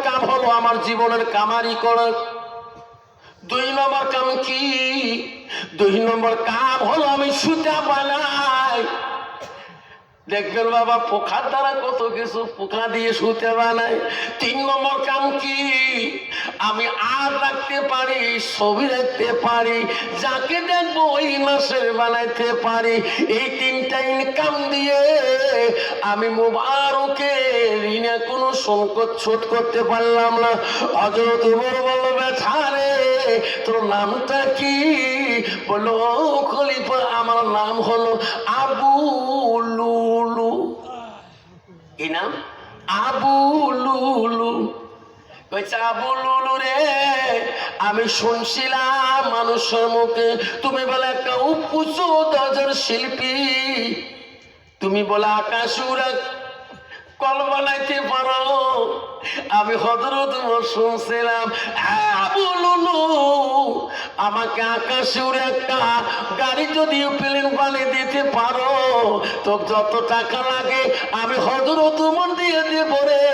কাম হলো আমার জীবনের কামারি করা। 2 নম্বর কাম কি? 2 নম্বর কাম হলো আমি সুতা বানাই। দেখবেন বাবা পোকার দ্বারা কত কিছু, পোকা দিয়ে সুতা বানাই। 3 নম্বর কাম কি? আমি আর রাখতে পারি, ছবি রাখতে পারি, যাকে দেখবো ওই মাসের বানাইতে পারি। এই 3টা ইনকাম দিয়ে আমি মোবারকে ঋণে কোনো সংকট শোধ করতে পারলাম না। হযরত ওমর বলল, বেটা রে তোর নামটা কি? বলল, খলিফা আমার নাম হলো আবু লুলু। কি নাম? আবু লুলু। কইছে আবু লুলু রে, আমি শুনছিলাম মানুষের মুখে তুমি বলে একটা উঁচু দরজার শিল্পী, তুমি বলে আকাশ উড়া কল বানাইতে পারো। আমি হযরত ওমর শুনছিলাম, আবু লুলু আমাকে আকাশে উড়ে একটা গাড়ি যদি প্লেন বানিয়ে দিতে পারো, তো যত টাকা লাগে আমি হযরত ওমর দিয়ে দেব রে,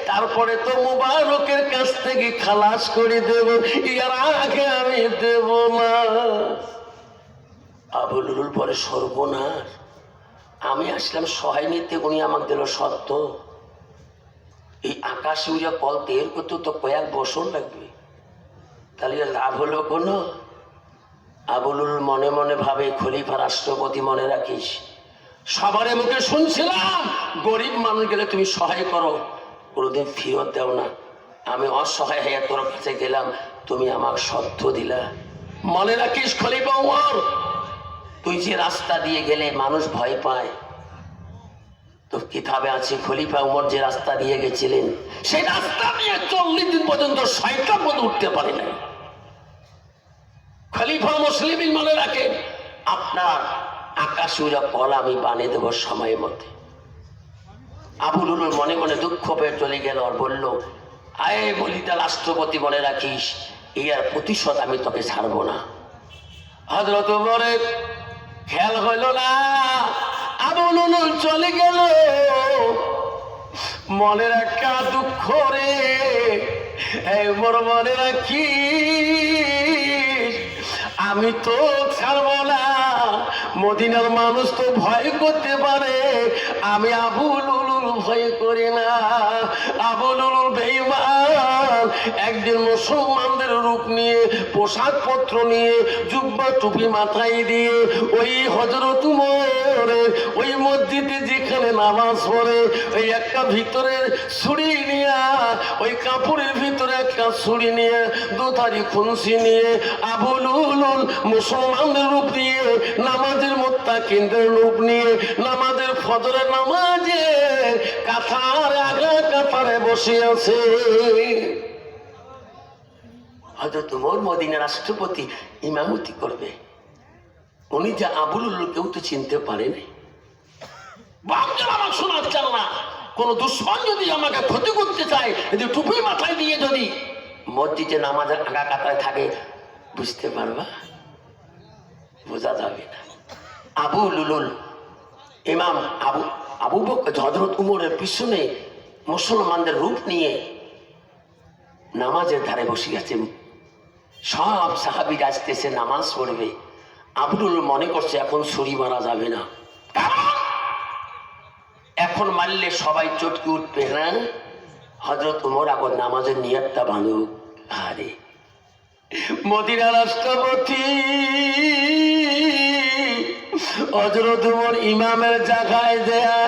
তারপরে তো মোবারকের কাছ থেকে খালাস করে দেব, এর আগে আমি দেব না। আবু লুলুর পরে সর্বনাশ, আমি আসলাম সহায় নিতে, উনি আমাকে দিল সত্য। এই আকাশে উড়ে কল তৈরি করতে তো কয়েক বছর লাগবে, তাহলে লাভ হলো কোনো? আবুলুল মনে মনে ভাবে, খলিফা রাষ্ট্রপতি মনে রাখিস, সবার মুখে শুনছিলাম গরিব মানুষ গেলে তুমি সহায় করো, কোনোদিন ফেরত দেও না। আমি অসহায় হয়ে তোর কাছে গেলাম, তুমি আমাকে সত্য দিলা। মনে রাখিস খলিফা ওমর, তুই যে রাস্তা দিয়ে গেলে মানুষ ভয় পায়, তো কিতাবে আছে খলিফা ওমর যে রাস্তা দিয়ে গেছিলেন, সেই রাস্তা দিয়ে 40 দিন পর্যন্ত শয়তান পর্যন্ত উঠতে পারে না। খলিফা মুসলিমিন মনে রাখে, আপনার আকাশ উড়া কল আমি বানিয়ে দেবো সময়ের মধ্যে। আবু লুলুর মনে মনে দুঃখ পেয়ে চলে গেল আর বলল, আয়ে বলিটা রাষ্ট্রপতি মনে রাখিস, এর প্রতিশোধ আমি তোকে ছাড়বো না। হযরত ওমরের খেয়াল হইল না, আবু লুলু চলে গেল। মনের একটা দুঃখ রে, এই ওমর মনে রাখিস, আমি তো ছাড়বো না। মদিনার মানুষ তো ভয় করতে পারে, আমি আবু লুলুর ভয় করি না। আবু লুলুর বেঈমান একদিন মুসলমানদের রূপ নিয়ে, পোশাক পত্র নিয়ে, জুব্বা টুপি মাথায় দিয়ে ওই হযরত ওমরের ওই মসজিদে যেখানে নামাজ পড়ে, ওই একটা ভিতরের ছুরি নিয়ে, ওই কাপড়ের ভিতরে একটা ছুরি নিয়ে, দুধারি খুনসি নিয়ে আবু লুলুল মুসলমানদের রূপ নিয়ে, নামাজের মুত্তাকিনদের রূপ নিয়ে, নামাজের ফজরের নামাজে কাতার আগা কাতারে বসে আছে। হযরত ওমর মদিনার রাষ্ট্রপতি ইমামতি করবে, উনি যে আবু লুলু কেউ তো চিনতে পারেনি। বাপকে আমার শোনার চাল না, কোন দুশ্মন যদি আমাকে ক্ষতি করতে চায়, যদি টুপি মাথায় দিয়ে যদি মসজিদে নামাজের আগা কাতারে থাকে, বুঝতে পারবা? বোঝা যাবে না। আবু লুলুল ইমাম আবু বকর হযরত ওমরের পিছনে মুসলমানদের রূপ নিয়ে নামাজের ধারে বসে আছে। সব সাহাবীরা আসতেছে নামাজ পড়বে। আবু লুলুল মনে করছে এখন ছুরি মারা যাবে না, এখন মারলে সবাই চটকে উঠবে না। হযরত ওমর আবার নামাজের নিয়তটা বাঁধুক। আরে মদিনা রাষ্ট্রপতি হযরত ওমর ইমামের জায়গায় দেয়া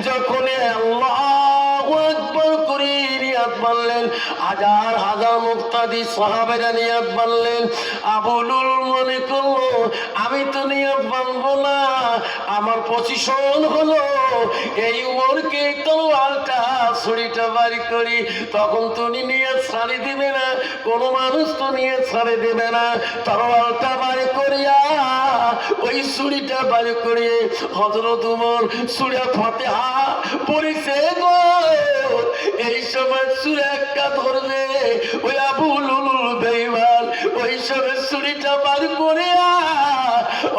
যখন আল্লাহু আকবার করে নিয়াত বললেন, হাজার হাজার মুক্তাদি সাহাবারা নিয়াত বললেন। আবু লুল মনে করলো আমি তো নিয়াত বানবো না, আমার পজিশন হলো এই উমরকে তলোয়ারটা ছুরিটা বাড়ি করি। তখন তুমি নিয়াত ছাড়ি দিবে না, কোনো মানুষ তো নিয়াত ছাড়ি দেবে না। তলোয়ারটা বাড়ি করিয়া ওই ছুরিটা বাড়ি করিয়ে হযরত ওমর সূরা ফাতিহা পড়িছে গো। এই সময় সূরা একটা ধরবে ওই আবু লুলুল বেঈমান ওই সময় ছুরিটা বার করিয়া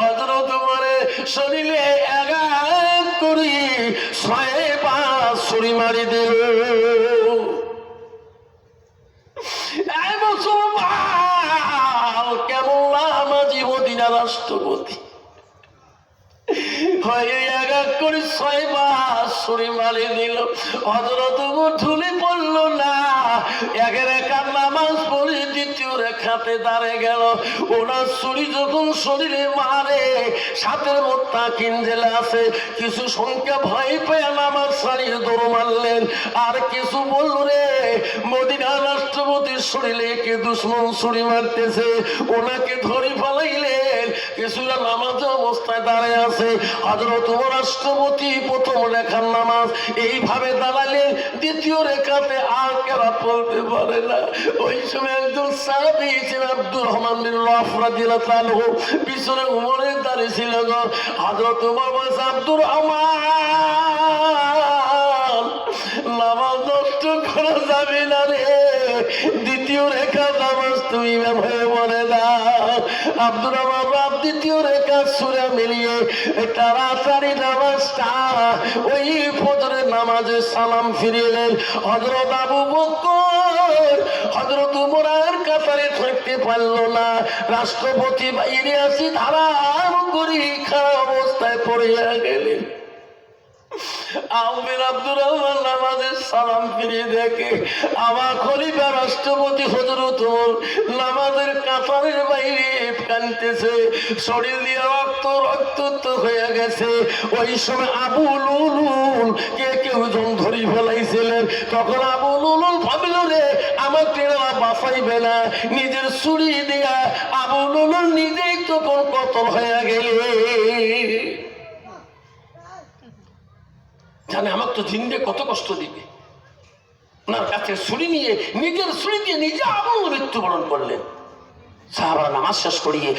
হযরত ওমরের শরীরে আঘাত করি 6 ছুরি মারি দিল। এই মুসলমান কেমন নামাজি মদিনা রাষ্ট্রপতি হয়ে আঘাত করে 6 ছুরি মারি দিল। হযরত ওমর ঢুলে পড়ল না, একের একার নামাজ পড়ে দ্বিতীয় রেখাতে দাঁড়ে গেল। ওনার ছুরি যখন শরীরে মারে সাথের মধ্যে কিঞ্জেলে আছে, কিছু সংখ্যা ভয় পেয়ে নামাজ ছাড়িয়ে দৌড় মারলেন। আর কিছু বলল রে মদিনা রাষ্ট্রপতির শরীরে কে দুশ্মন ছুরি মারতেছে, ওনাকে ধরে ফেলাইলেন। কিছুটা নামাজ অবস্থায় দাঁড়ায় আছে। হযরত ওমর রাষ্ট্রপতি প্রথম রেখার নামাজ এইভাবে দাঁড়ালেন, দ্বিতীয় রেখাতে আর কেরাত পড়তে পারে না। ওই সময় একজন সাহাবী ছিলেন আব্দুর রহমান বিন আওফ রাদিয়াল্লাহু আনহু, পিছনে ওমরের দাঁড়িয়ে ছিল গো। হযরত ওমর বলছে আব্দুর রহমান নামাজ নষ্ট করা যাবে না রে, দ্বিতীয় রেখা নামাজ তুমি হয়ে মনে দাও। আব্দুর রহমান দ্বিতীয় রেখা সূরা মিলিয়ে তাড়াতাড়ি নামাজটা ওই ফজরের নামাজে সালাম ফিরিলেন। হযরত আবু বকর হযরত ওমরের কাতারে থাকতে পারল না, রাষ্ট্রপতি বাইরে আসি ধারাম করি খারাপ অবস্থায় পড়িয়া গেলেন। আমির আব্দুর রহমান নামাজের সালাম ফিরিয়ে দেখে আমার খলিফা রাষ্ট্রপতি হযরত ওমর নামাজের কাতারের বাইরে কাঁদতেছে, শরীর দিয়ে রক্ত হয়ে গেছে। ওই সময় আবু লুলুল কে কেউ জন ধরে ফেলাইছিলেন। তখন আবু লুলুল ভাবিল রে আমার টেরা বাঁচাইবে না, নিজের ছুরি দিয়া আবু লুলুল নিজেই তখন কতল হয়ে গেলে। জানে আমার তো জিন্দে কত কষ্ট দিবে, ওনার কাছে ছুরি নিয়ে নিজের ছুরি দিয়ে নিজে আবু মৃত্যুবরণ করলেন। সাহাবারা নামাজ শেষ করিয়ে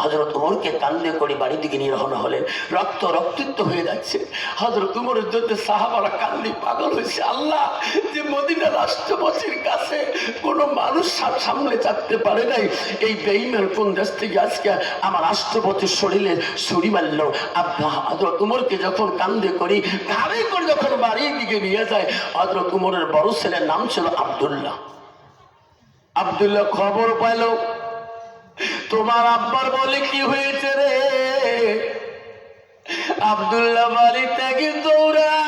হযরত ওমরকে কান্দে করে বাড়ির দিকে নিয়ে রওনা হলেন। রক্তাক্ত হয়ে যাচ্ছে। হযরত ওমরের জন্য সাহাবারা কান্দি পাগল হয়েছে। আল্লাহ, যে মদিনা রাষ্ট্রপতির কাছে কোনো মানুষ সামনে চাপতে পারে নাই, এই বেঈমান কোন দেশ থেকে আজকে আমার রাষ্ট্রপতির শরীরে ছুরি মারল। হযরত ওমরকে যখন কান্দে করি ঘাড়ে করে যখন বাড়ির দিকে নিয়ে যায়, হযরত ওমরের বড় ছেলের নাম ছিল আব্দুল্লাহ। আব্দুল্লাহ খবর পাইল তোমার আব্বার বলে কি হয়েছে রে। আব্দুল্লাহ বাড়ি থেকে দৌড়ায়,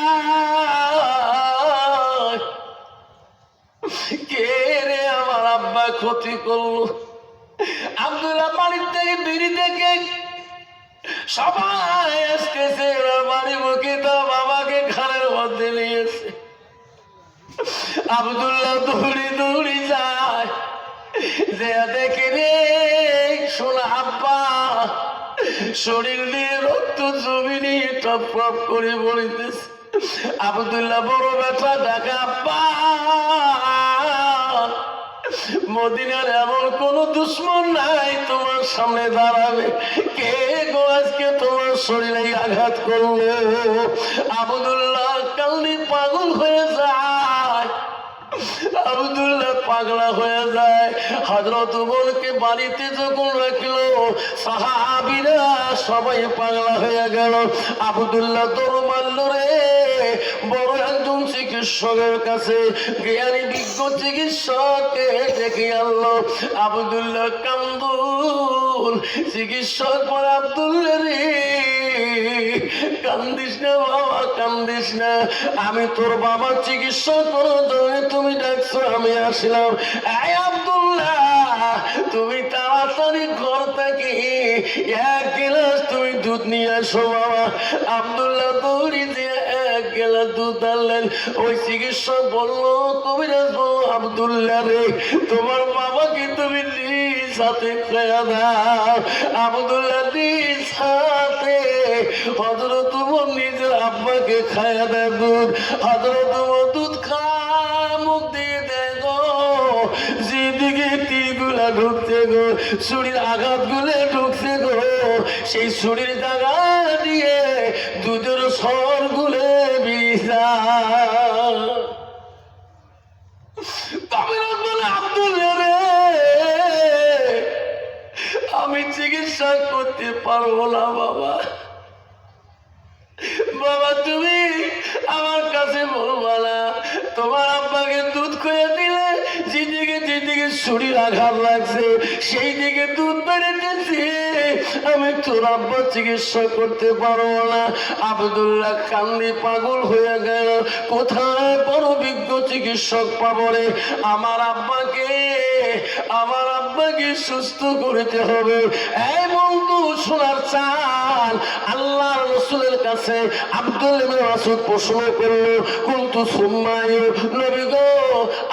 কে রে আমার আব্বা ক্ষতি করলো। আব্দুল্লাহ বাড়ির থেকে বেরিয়ে দেখে সবাই আসতেছে, বাড়ি মুখে তো বাবাকে ঘরের মধ্যে নিয়েছে। আব্দুল্লাহ দৌড়ি যায়, যে দেখে রে শোনা আব্বা শরীর দিয়ে রক্ত জমি নিয়ে টপ টপ করে বলিতেছে। আব্দুল্লাহ বড় ব্যথা ডাকে আব্বা মদিনার এমন কোন দুশ্মন নাই তোমার সামনে দাঁড়াবে, কে গো আজকে তোমার শরীরে আঘাত করলো। আব্দুল্লাহ কান্দি পাগল হয়ে যায়, আব্দুল্লাহ পাগলা হয়ে যায়। হযরত ওমরকে বাড়িতে যখন রাখলো সাহাবীরা সবাই পাগলা হয়ে গেল। আব্দুল্লাহ দৌড় মারল রে বড় একজন চিকিৎসকের কাছে, জ্ঞানী বিজ্ঞ চিকিৎসককে ডেকে আনলো। আব্দুল্লাহ কান্দুল, চিকিৎসক বলে আব্দুল্লাহ রে কান্দিস না বাবা, কান্দিস না, আমি তোর বাবার চিকিৎসা করার জন্য তুমি ডাকছো, আমি আসলাম। এই আব্দুল্লাহ তুমি এক গিলাস তুমি দুধ নিয়ে আসো বাবা। আব্দুল্লাহ দৌড়ি দিয়ে এক গিলাস দুধ আনলেন। ওই চিকিৎসক বললো, কবিরাজ বললো, আব্দুল্লাহ রে, তোমার বাবাকে তুমি নিজ হাতে খাইয়া দাও। আব্দুল্লাহ নিজ হাতে হযরত ওমর নিজের আব্বাকে খাইয়া দেয় দুধ। হযরত ওমর দুধ খায়, মুখ দিয়ে দেয় গো, যেদিকে তীরগুলা ঢুকছে গো, ছুরির আঘাত গুলে ঢুকছে গো, সেই ছুরির জায়গা দিয়ে দুধের সর গুলে বিছা। কবিরাজ বলে, আব্দুল্লাহ রে, আমি চিকিৎসা করতে পারবো না বাবা। বাবা তুমি আমার কাছে বলবা না, তোমার আব্বাকে দুধ খেয়ে দিলে যেদিকে শরীর আঘাত লাগছে সেই দিকে দুধ বেড়েছে, আমি তোর আব্বা চিকিৎসা করতে পারবো না। আব্দুল্লাহ কান্দি পাগল হয়ে গেল, কোথায় বড় বিজ্ঞ চিকিৎসক পাবো রে? আমার আব্বাকে সুস্থ করতে হবে। এই বন্ধু শোনার চান, আল্লাহর রাসূলের কাছে আব্দুল্লাহ ইবনে মাসউদ প্রশ্ন করলো, কুনতু সুম্মায়ু, নবী গো,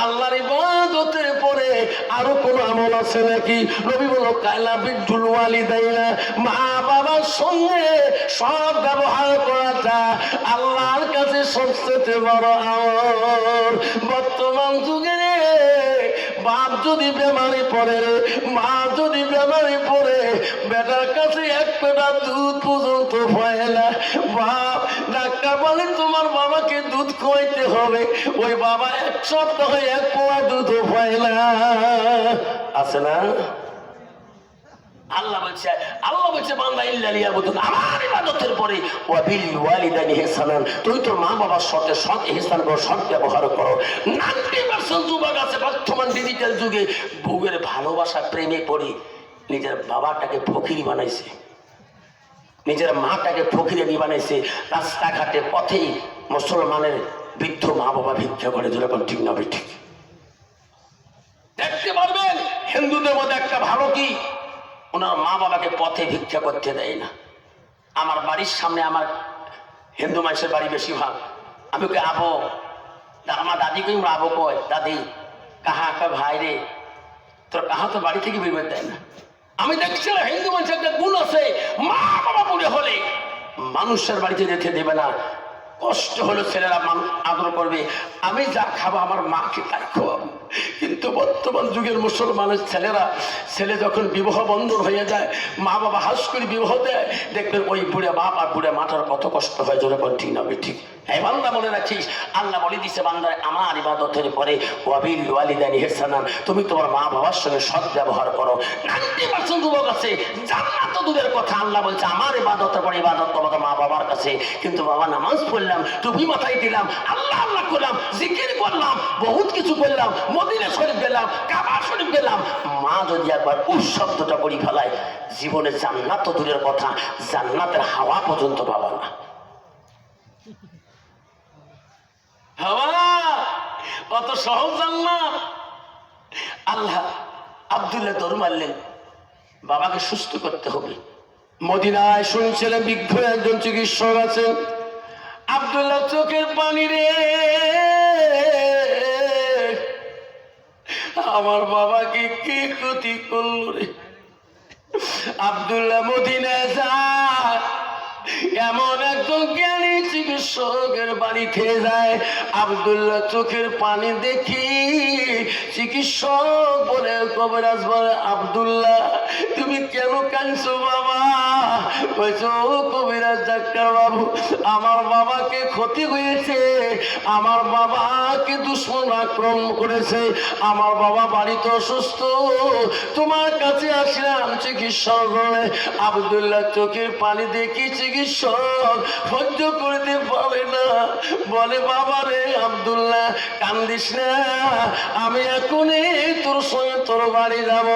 আল্লাহর ইবাদতের পরে আরো কোন আমল আছে নাকি? নবী বলল, কালা বিদ্দুল ওয়ালিদাইনা, মা বাবার সঙ্গে সব ব্যবহার করাটা আল্লাহর কাছে সবচেয়ে বড় আমল। বর্তমান যুগে বাপ যদি বেমারি পড়ে, মা যদি বেমারি পড়ে, বেটার কাছে এক পেটা দুধ পর্যন্ত হয় না। বাপ ডাক্তার বলে তোমার বাবাকে দুধ খাওয়াইতে হবে, ওই বাবা এক সপ্তাহে এক পোয়া দুধও পায় না। আছে না? আল্লাহ বলছে বান্দা ইল্লা লিয়াবুদুন, আমার ইবাদতের পরে ওয়া বিল ওয়ালিদাইনি ইহসানান, তুই তোর মা বাবার সাথে সৎ ইহসান করো, সৎ ব্যবহার করো। 90% যুবক আছে বর্তমান ডিজিটাল যুগে বউয়ের ভালোবাসা প্রেমে পড়ে নিজের বাবাটাকে ফকিরি বানাইছে, নিজের মাটাকে ফকিরি বানাইছে। রাস্তাঘাটে পথেই মুসলমানের বৃদ্ধ মা বাবা ভিক্ষা করে, যেরকম ঠিক না ঠিক। দেখতে পারবেন হিন্দুদের মধ্যে একটা ভালো কি, ওনার মা বাবাকে পথে ভিক্ষা করতে দেয় না। আমার বাড়ির সামনে, আমার হিন্দু মানুষের বাড়ি বেশিরভাগ, আমি ওকে আবো, আমার দাদিকে আবো কয়, দাদি কাহা কা ভাই রে, তোর কাহা তো বাড়ি থেকে বেরোতে দেয় না। আমি দেখছিলাম হিন্দু মানুষের একটা গুণ আছে, মা বাবা বুড়ে হলে মানুষের বাড়িতে যেতে দেবে না। কষ্ট হলো ছেলেরা আদর করবে, আমি যা খাবো আমার মাকে তাই খাওয়াবো। কিন্তু বর্তমান যুগের মুসলমানের ছেলে যখন বিবাহ বন্ধন হয়ে যায়, মা বাবা হাস করে বিবাহ দেয়, দেখবেন ওই বুড়ে বাপ আর বুড়ে মাটার কত কষ্ট হয়, যখন ঠিক না ঠিক। এই বান্দা মনে রাখিস, আল্লাহ বলে দিছে বান্দায় আমার ইবাদতের পরে ওয়া বিল ওয়ালিদাইনি ইহসানান, তুমি তোমার মা বাবার সঙ্গে সৎ ব্যবহার করো। 90% যুবক আছে জান্নাত দূরের কথা, আল্লাহ বলছে আমার ইবাদতের পরে ইবাদত করবো মা বাবার কাছে। কিন্তু বাবা নামাজ পড়লাম, টুপি মাথায় দিলাম, আল্লাহ আল্লাহ করলাম, জিকির করলাম, বহুত কিছু করলাম, মদিনা শরীফ গেলাম, কাবা শরীফ গেলাম, মা যদি একবার উস শব্দটা করি ফেলায়, জীবনে জান্নাত দূরের কথা, জান্নাতের হাওয়া পর্যন্ত পাবা না। হাওয়া কত সহজ জান্নাত। আল্লাহ আব্দুল্লাহ দৌড় মারলেন, বাবাকে সুস্থ করতে হবে। মদিনায় শুনছিলেন বিজ্ঞ একজন চিকিৎসক আছেন। আব্দুল্লাহ চোখের পানি রে, আমার বাবাকে কি ক্ষতি করলো রে। আব্দুল্লাহ মদিনায় যায়, এমন একজন জ্ঞানী চিকিৎসকের বাড়িতে যায়। আব্দুল্লাহ চোখের পানি দেখি চিকিৎসক বলে, কবিরাজ বলে, আব্দুল্লাহ তুমি কেন কাঁদছো বাবা? বলছো কবিরাজ ডাক্তার বাবু, আমার বাবাকে ক্ষতি হয়েছে, আমার বাবাকে দুশ্মন আক্রমণ করেছে, আমার বাবা বাড়িতে অসুস্থ, তোমার কাছে আসলাম চিকিৎসক বলে। আব্দুল্লাহ চোখের পানি দেখি চিকিৎসক সহ্য করতে পারে না, বলে বাবা রে আব্দুল্লাহ কান্দিস না, আমি এখনই তোর সঙ্গে তোর বাড়ি যাব।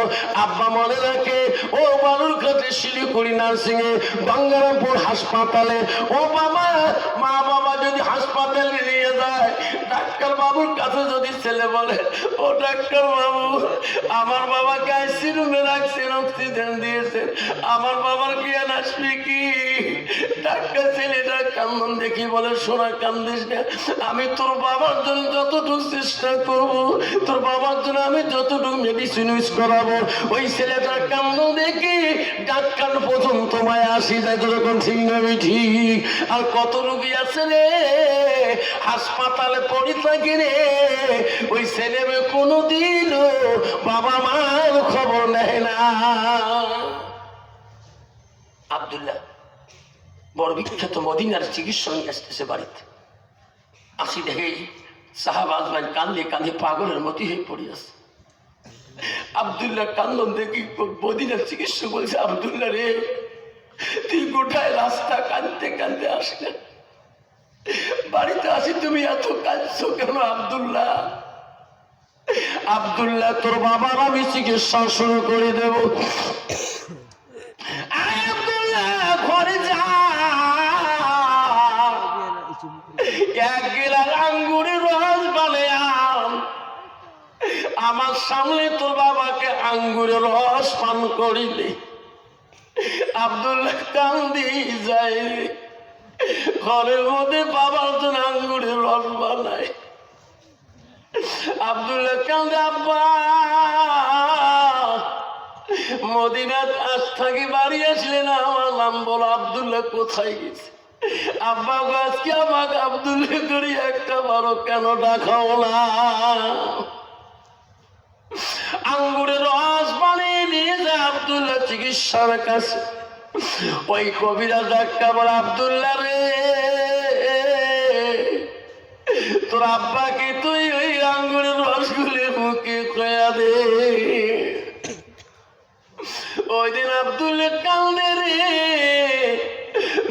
আব্বা মনে রাখে ও বালুরঘাটে, শিলিগুড়ি, নার্সিং এ, গঙ্গারামপুর হাসপাতালে, ও বাবা মা বাবা যদি হাসপাতালে নিয়ে যায়, ডাক্তার বাবুর কাছে যদি ছেলে বলে, ও ডাক্তার বাবু, আমার বাবাকে আইসি রুমে রাখছেন, অক্সিজেন দিয়েছেন, আমার বাবার জ্ঞান আসবে কি? ডাক্তার ছেলেটা কান্দন দেখি বলে, সোনা কান্দিস না, আমি তোর বাবার জন্য যতটুকু চেষ্টা করব, তোর বাবার জন্য আমি যতটুকু মেডিসিন ইউজ করাবো। ওই ছেলেটার কান্দন দেখি ডাক্তার পর্যন্ত মায়া আসি যায়, যখন ঠিক নবী ঠিক। আর কত রোগী আছে রে হাসপাতালে পড়ে থাকে রে, ওই ছেলে মেয়ে কোনোদিনও বাবা মার খবর নেয় না। আব্দুল্লাহ বড় বিখ্যাত মদিনার চিকিৎসা নিয়ে আসতেছে বাড়িতে, আসি দেখে সাহাবা আজমাইন কান্দে কান্দে পাগলের মতো হয়ে পড়ে আছে। আব্দুল্লাহ কান্দন দেখি মদিনার চিকিৎসা বলছে, আব্দুল্লাহ রে, তুই গোটায় রাস্তা কাঁদতে কাঁদতে আসলে, বাড়িতে আসি তুমি এত কাঁদছো কেন? আব্দুল্লাহ, আব্দুল্লাহ তোর বাবার আমি চিকিৎসা শুরু করে দেব। আব্দুল্লাহ ঘরে যা, এক গিলাস আঙ্গুরের রস বানায় আন, আমার সামনে তোর বাবাকে আঙ্গুরের রস পান করিলে। আব্দুল্লাহ কান্দি যায়, ঘরের মধ্যে বাবার জন্য আঙ্গুরের রস বানায়। আব্দুল্লাহ কান্দে, আব্বা মদিনাত আজ থাকি বাড়ি আসলে না, আমার নাম বলো। আব্দুল্লাহ কোথায় গেছে? আব্বা আজকে আমাকে আব্দুল্লাহ করি একটা বারো কেন ডাকাও না? আঙ্গুরের রস বানিয়ে নিয়ে যায় আব্দুল্লাহ চিকিৎসার কাছে। ওই কবিরাজ ডাক্তার বলে, আব্দুল্লাহ রে, তোর আব্বাকে তুই ওই আঙ্গুরের রসগুলি মুখে খয়া দে। ওই দিন আব্দুল্লাহ কান্দে রে,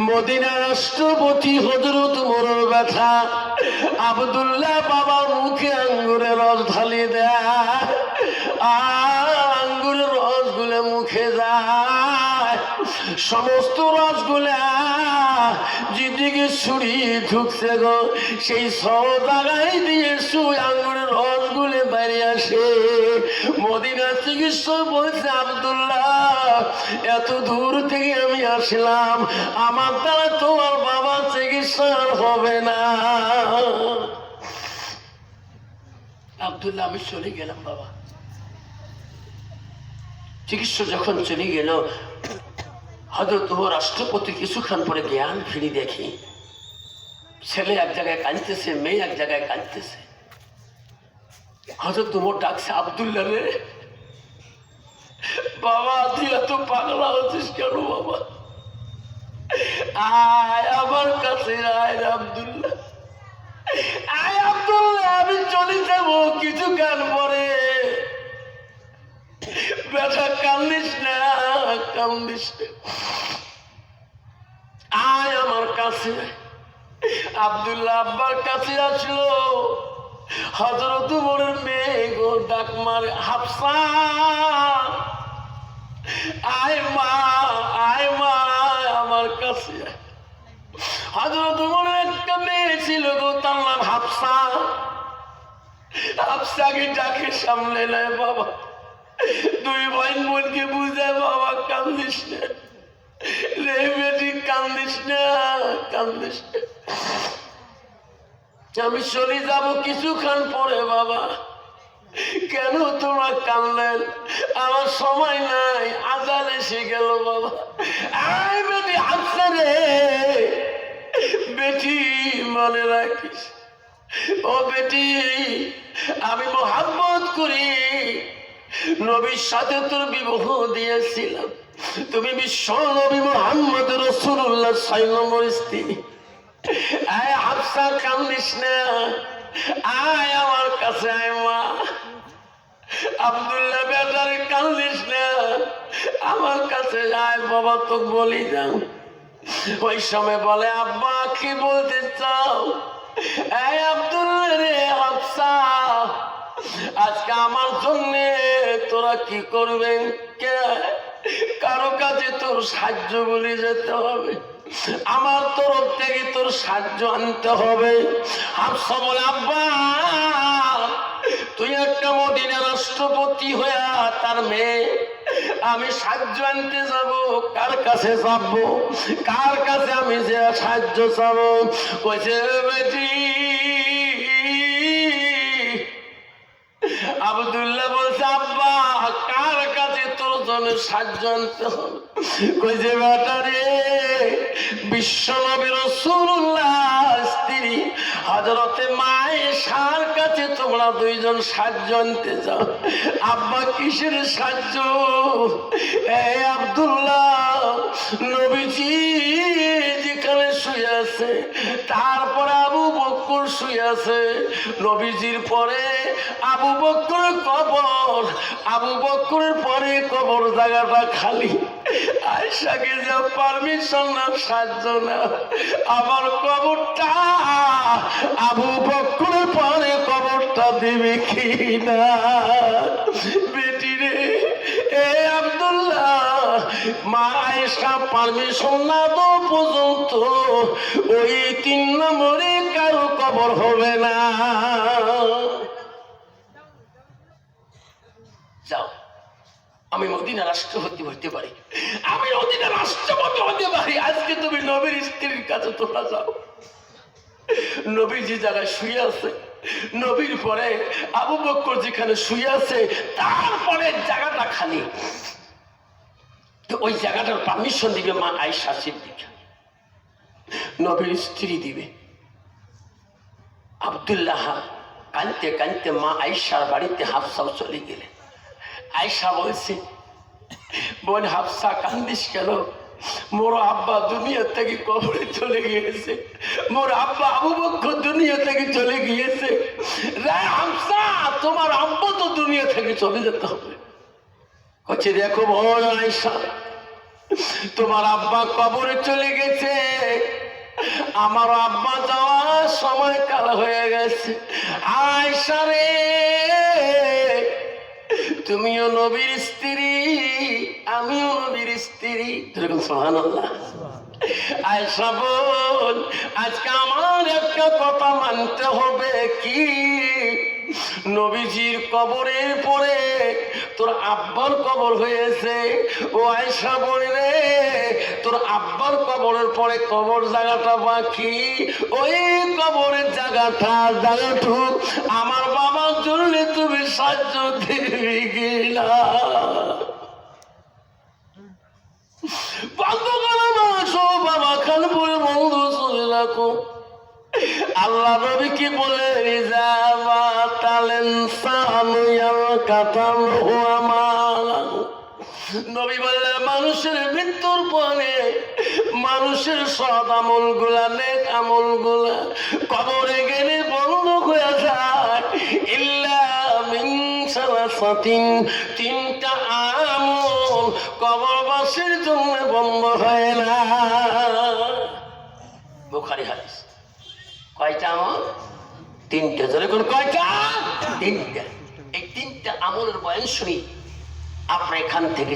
মদিনা রাষ্ট্রপতি হযরত মোরর ব্যথা আব্দুল্লাহ বাবার মুখে আঙ্গুরের রস ঢালিয়ে দেয়, আর আঙ্গুরের রসগুলো মুখে যায়, সমস্ত রসগুলা যেদিকে ছড়িয়ে ঢুকছে গো, সেই সব জায়গায় দিয়ে সুই আঙ্গুরের রসগুলো বেরিয়ে আসে। মদিনা চিকিৎসক বলছে, আব্দুল্লাহ এত দূর থেকে আমি আসলাম, আমার দ্বারা তোমার বাবার চিকিৎসা হবে না। আব্দুল্লাহ আমি চলে গেলাম বাবা। চিকিৎসা যখন চলে গেল, হযরত রাষ্ট্রপতি কিছুক্ষণ পরে জ্ঞান ফিরে দেখি ছেলে এক জায়গায় কাঁদতেছে, মেয়ে এক জায়গায় কাঁদতেছে। হযরত ওমর ডাকছে, আব্দুল্লাহ রে, বাবা তুই এত পাগলা হচ্ছিস কেন? বাবা আয় আমার কাছে, আয় আব্দুল্লাহ, আয় আব্দুল্লাহ, আমি চলে যাবো কিছুক্ষণ পরে। বেটা কান্দিস না, কান্দিস না, আয় আমার কাছে। আব্দুল্লাহ আব্বার কাছে আসলো। হযরত ওমরের মেয়ে গো ডাক মারে, হাফসা আয় মা, আয় মা আমার কাছে। হযরত ওমরের একটা মেয়ে ছিল গো, তার নাম হাফসা। হাফসাকে ডাকে সামলে নেয়, বাবা দুই ভাই বোনকে বুঝায়, বাবা কান্দিস না রে বেটি, কান্দিস না, কান্দিস না, আমি চলে যাবো কিছুক্ষণ পরে। বাবা কেন তোমরা কানলেন? আমার সময় নাই, আজান এসে গেল। বাবা আয় বেটি, হাফসা রে বেটি, মনে রাখিস ও বেটি, আমি মোহাম্মত করি, নবীর সাথে তোর বিবাহ দিয়েছিলাম, তুমি বিশ্ব নবী মুহাম্মদ রাসূলুল্লাহ সাল্লাল্লাহু আলাইহি ওয়াসাল্লামের স্ত্রী। আয় হাফসা কান্দিস না, আয় আমার কাছে, আয় মা। আব্দুল্লাহ বেটারে কান্দিস না, আমার কাছে আয় বাবা, তো বলি যাও। ওই সময় বলে, আব্বা কি বলতে চাও? এই আব্দুল্লাহ রে, হাফসা আজকে আমার জন্য তোরা কি করবেন? কারো কাছে তোর সাহায্য বলে যেতে হবে। আমার তরফ থেকে তোর সাহায্য আনতে হবে। হাফসা বলে আব্বা তুই একটা মদিনা রাষ্ট্রপতি হইয়া তার মেয়ে, আমি সাহায্য আনতে যাব, কার কাছে যাব, কার কাছে আমি যে সাহায্য চাব? কইছে বেটি আব্দুল্লাহ বলছে আব্বা কার কাছে তোর জন্য সাহায্য আনতে হবে? কইছে বেটা রে বিশ্বনবী রাসূলুল্লাহ স্ত্রী হযরতে মা আয়েশার কাছে তোমরা দুইজন সাহায্য আনতে যাও। আব্বা কিসের সাহায্য? এই আব্দুল্লাহ নবীজি যেখানে শুয়ে আছে, তারপরে আবু বকর শুয়ে আছে, নবীজির পরে আবু বকরের কবর, আবু বকরের পরে কবর জায়গাটা খালি। আয়েশাকে যা পারমিশন না সাহায্য না, আমার কবরটা আবু বকরের পরে কবরটা দিবে কি না? বেটি রে এ আব্দুল্লাহ মা আয়েশা পারমিশন না তো পর্যন্ত ওই 3 নম্বরে কারো কবর হবে না। যাও আমি মদিনা রাষ্ট্রপতি হতে পারি, আমি মদিনা রাষ্ট্রপতি হতে পারি। আজকে তুমি নবীর স্ত্রীর কাছে তোমরা যাও, নবীজি জায়গায় শুয়ে আছে, নবীর পরে আবু বকর যেখানে শুয়ে আছে, তারপরে জায়গাটা খালি, ওই জায়গাটার পারমিশন দিবে মা আয়েশা সিদ্দিকা, নবীর স্ত্রী দিবে। আব্দুল্লাহ কাঁদতে কাঁদতে মা আয়েশার বাড়িতে হাফসাও চলে গেলেন। আয়েশা বলছে বোন হাফসা কান্দিস কেন? মোর আব্বা দুনিয়া থেকে কবরে চলে গিয়েছে, মোর আব্বা আবু বকর দুনিয়া থেকে চলে গিয়েছে। রে হাফসা তোমার আব্বা তো দুনিয়া থেকে চলে যেতে হবে। হচ্ছে দেখো বোন আয়েশা তোমার আব্বা কবরে চলে গেছে, আমার আব্বা যাওয়ার সময় কাল হয়ে গেছে। আয়েশা রে তুমিও নবীর স্ত্রী, আমিও নবীর স্ত্রী, যেরকম সুবহানাল্লাহ। আয়েশা বল আজকে আমার একটা কথা মানতে হবে, কি? নবীজির কবরের পরে তোর আব্বার কবর হয়েছে। ও আয়েশা বলে রে তোর আব্বার কবরের পরে কবর জায়গাটা বাকি, ওই কবরের জায়গাটু আমার বাবার জন্য তুমি সাহায্য দেবে কিনা? বাবা খানপুরে বন্ধু চলে রাখো। আল্লাহ নবী কি বলে নবী বললে মানুষের মৃত্যুর পরে মানুষের সৎ আমল গুলা, নেক আমল গুলা কবরে গেলে বন্ধ হয়ে যায়। ইল্লা মিন সালাসাতিন, 3টা আমল কবরবাসীর জন্য বন্ধ হয় না। বুখারী হাদিস। কয়টা আমল? 3টা। জোরে কোন কয়টা? 3টা। এই 3টা আমলের বয়ান শুনি আপনার এখান থেকে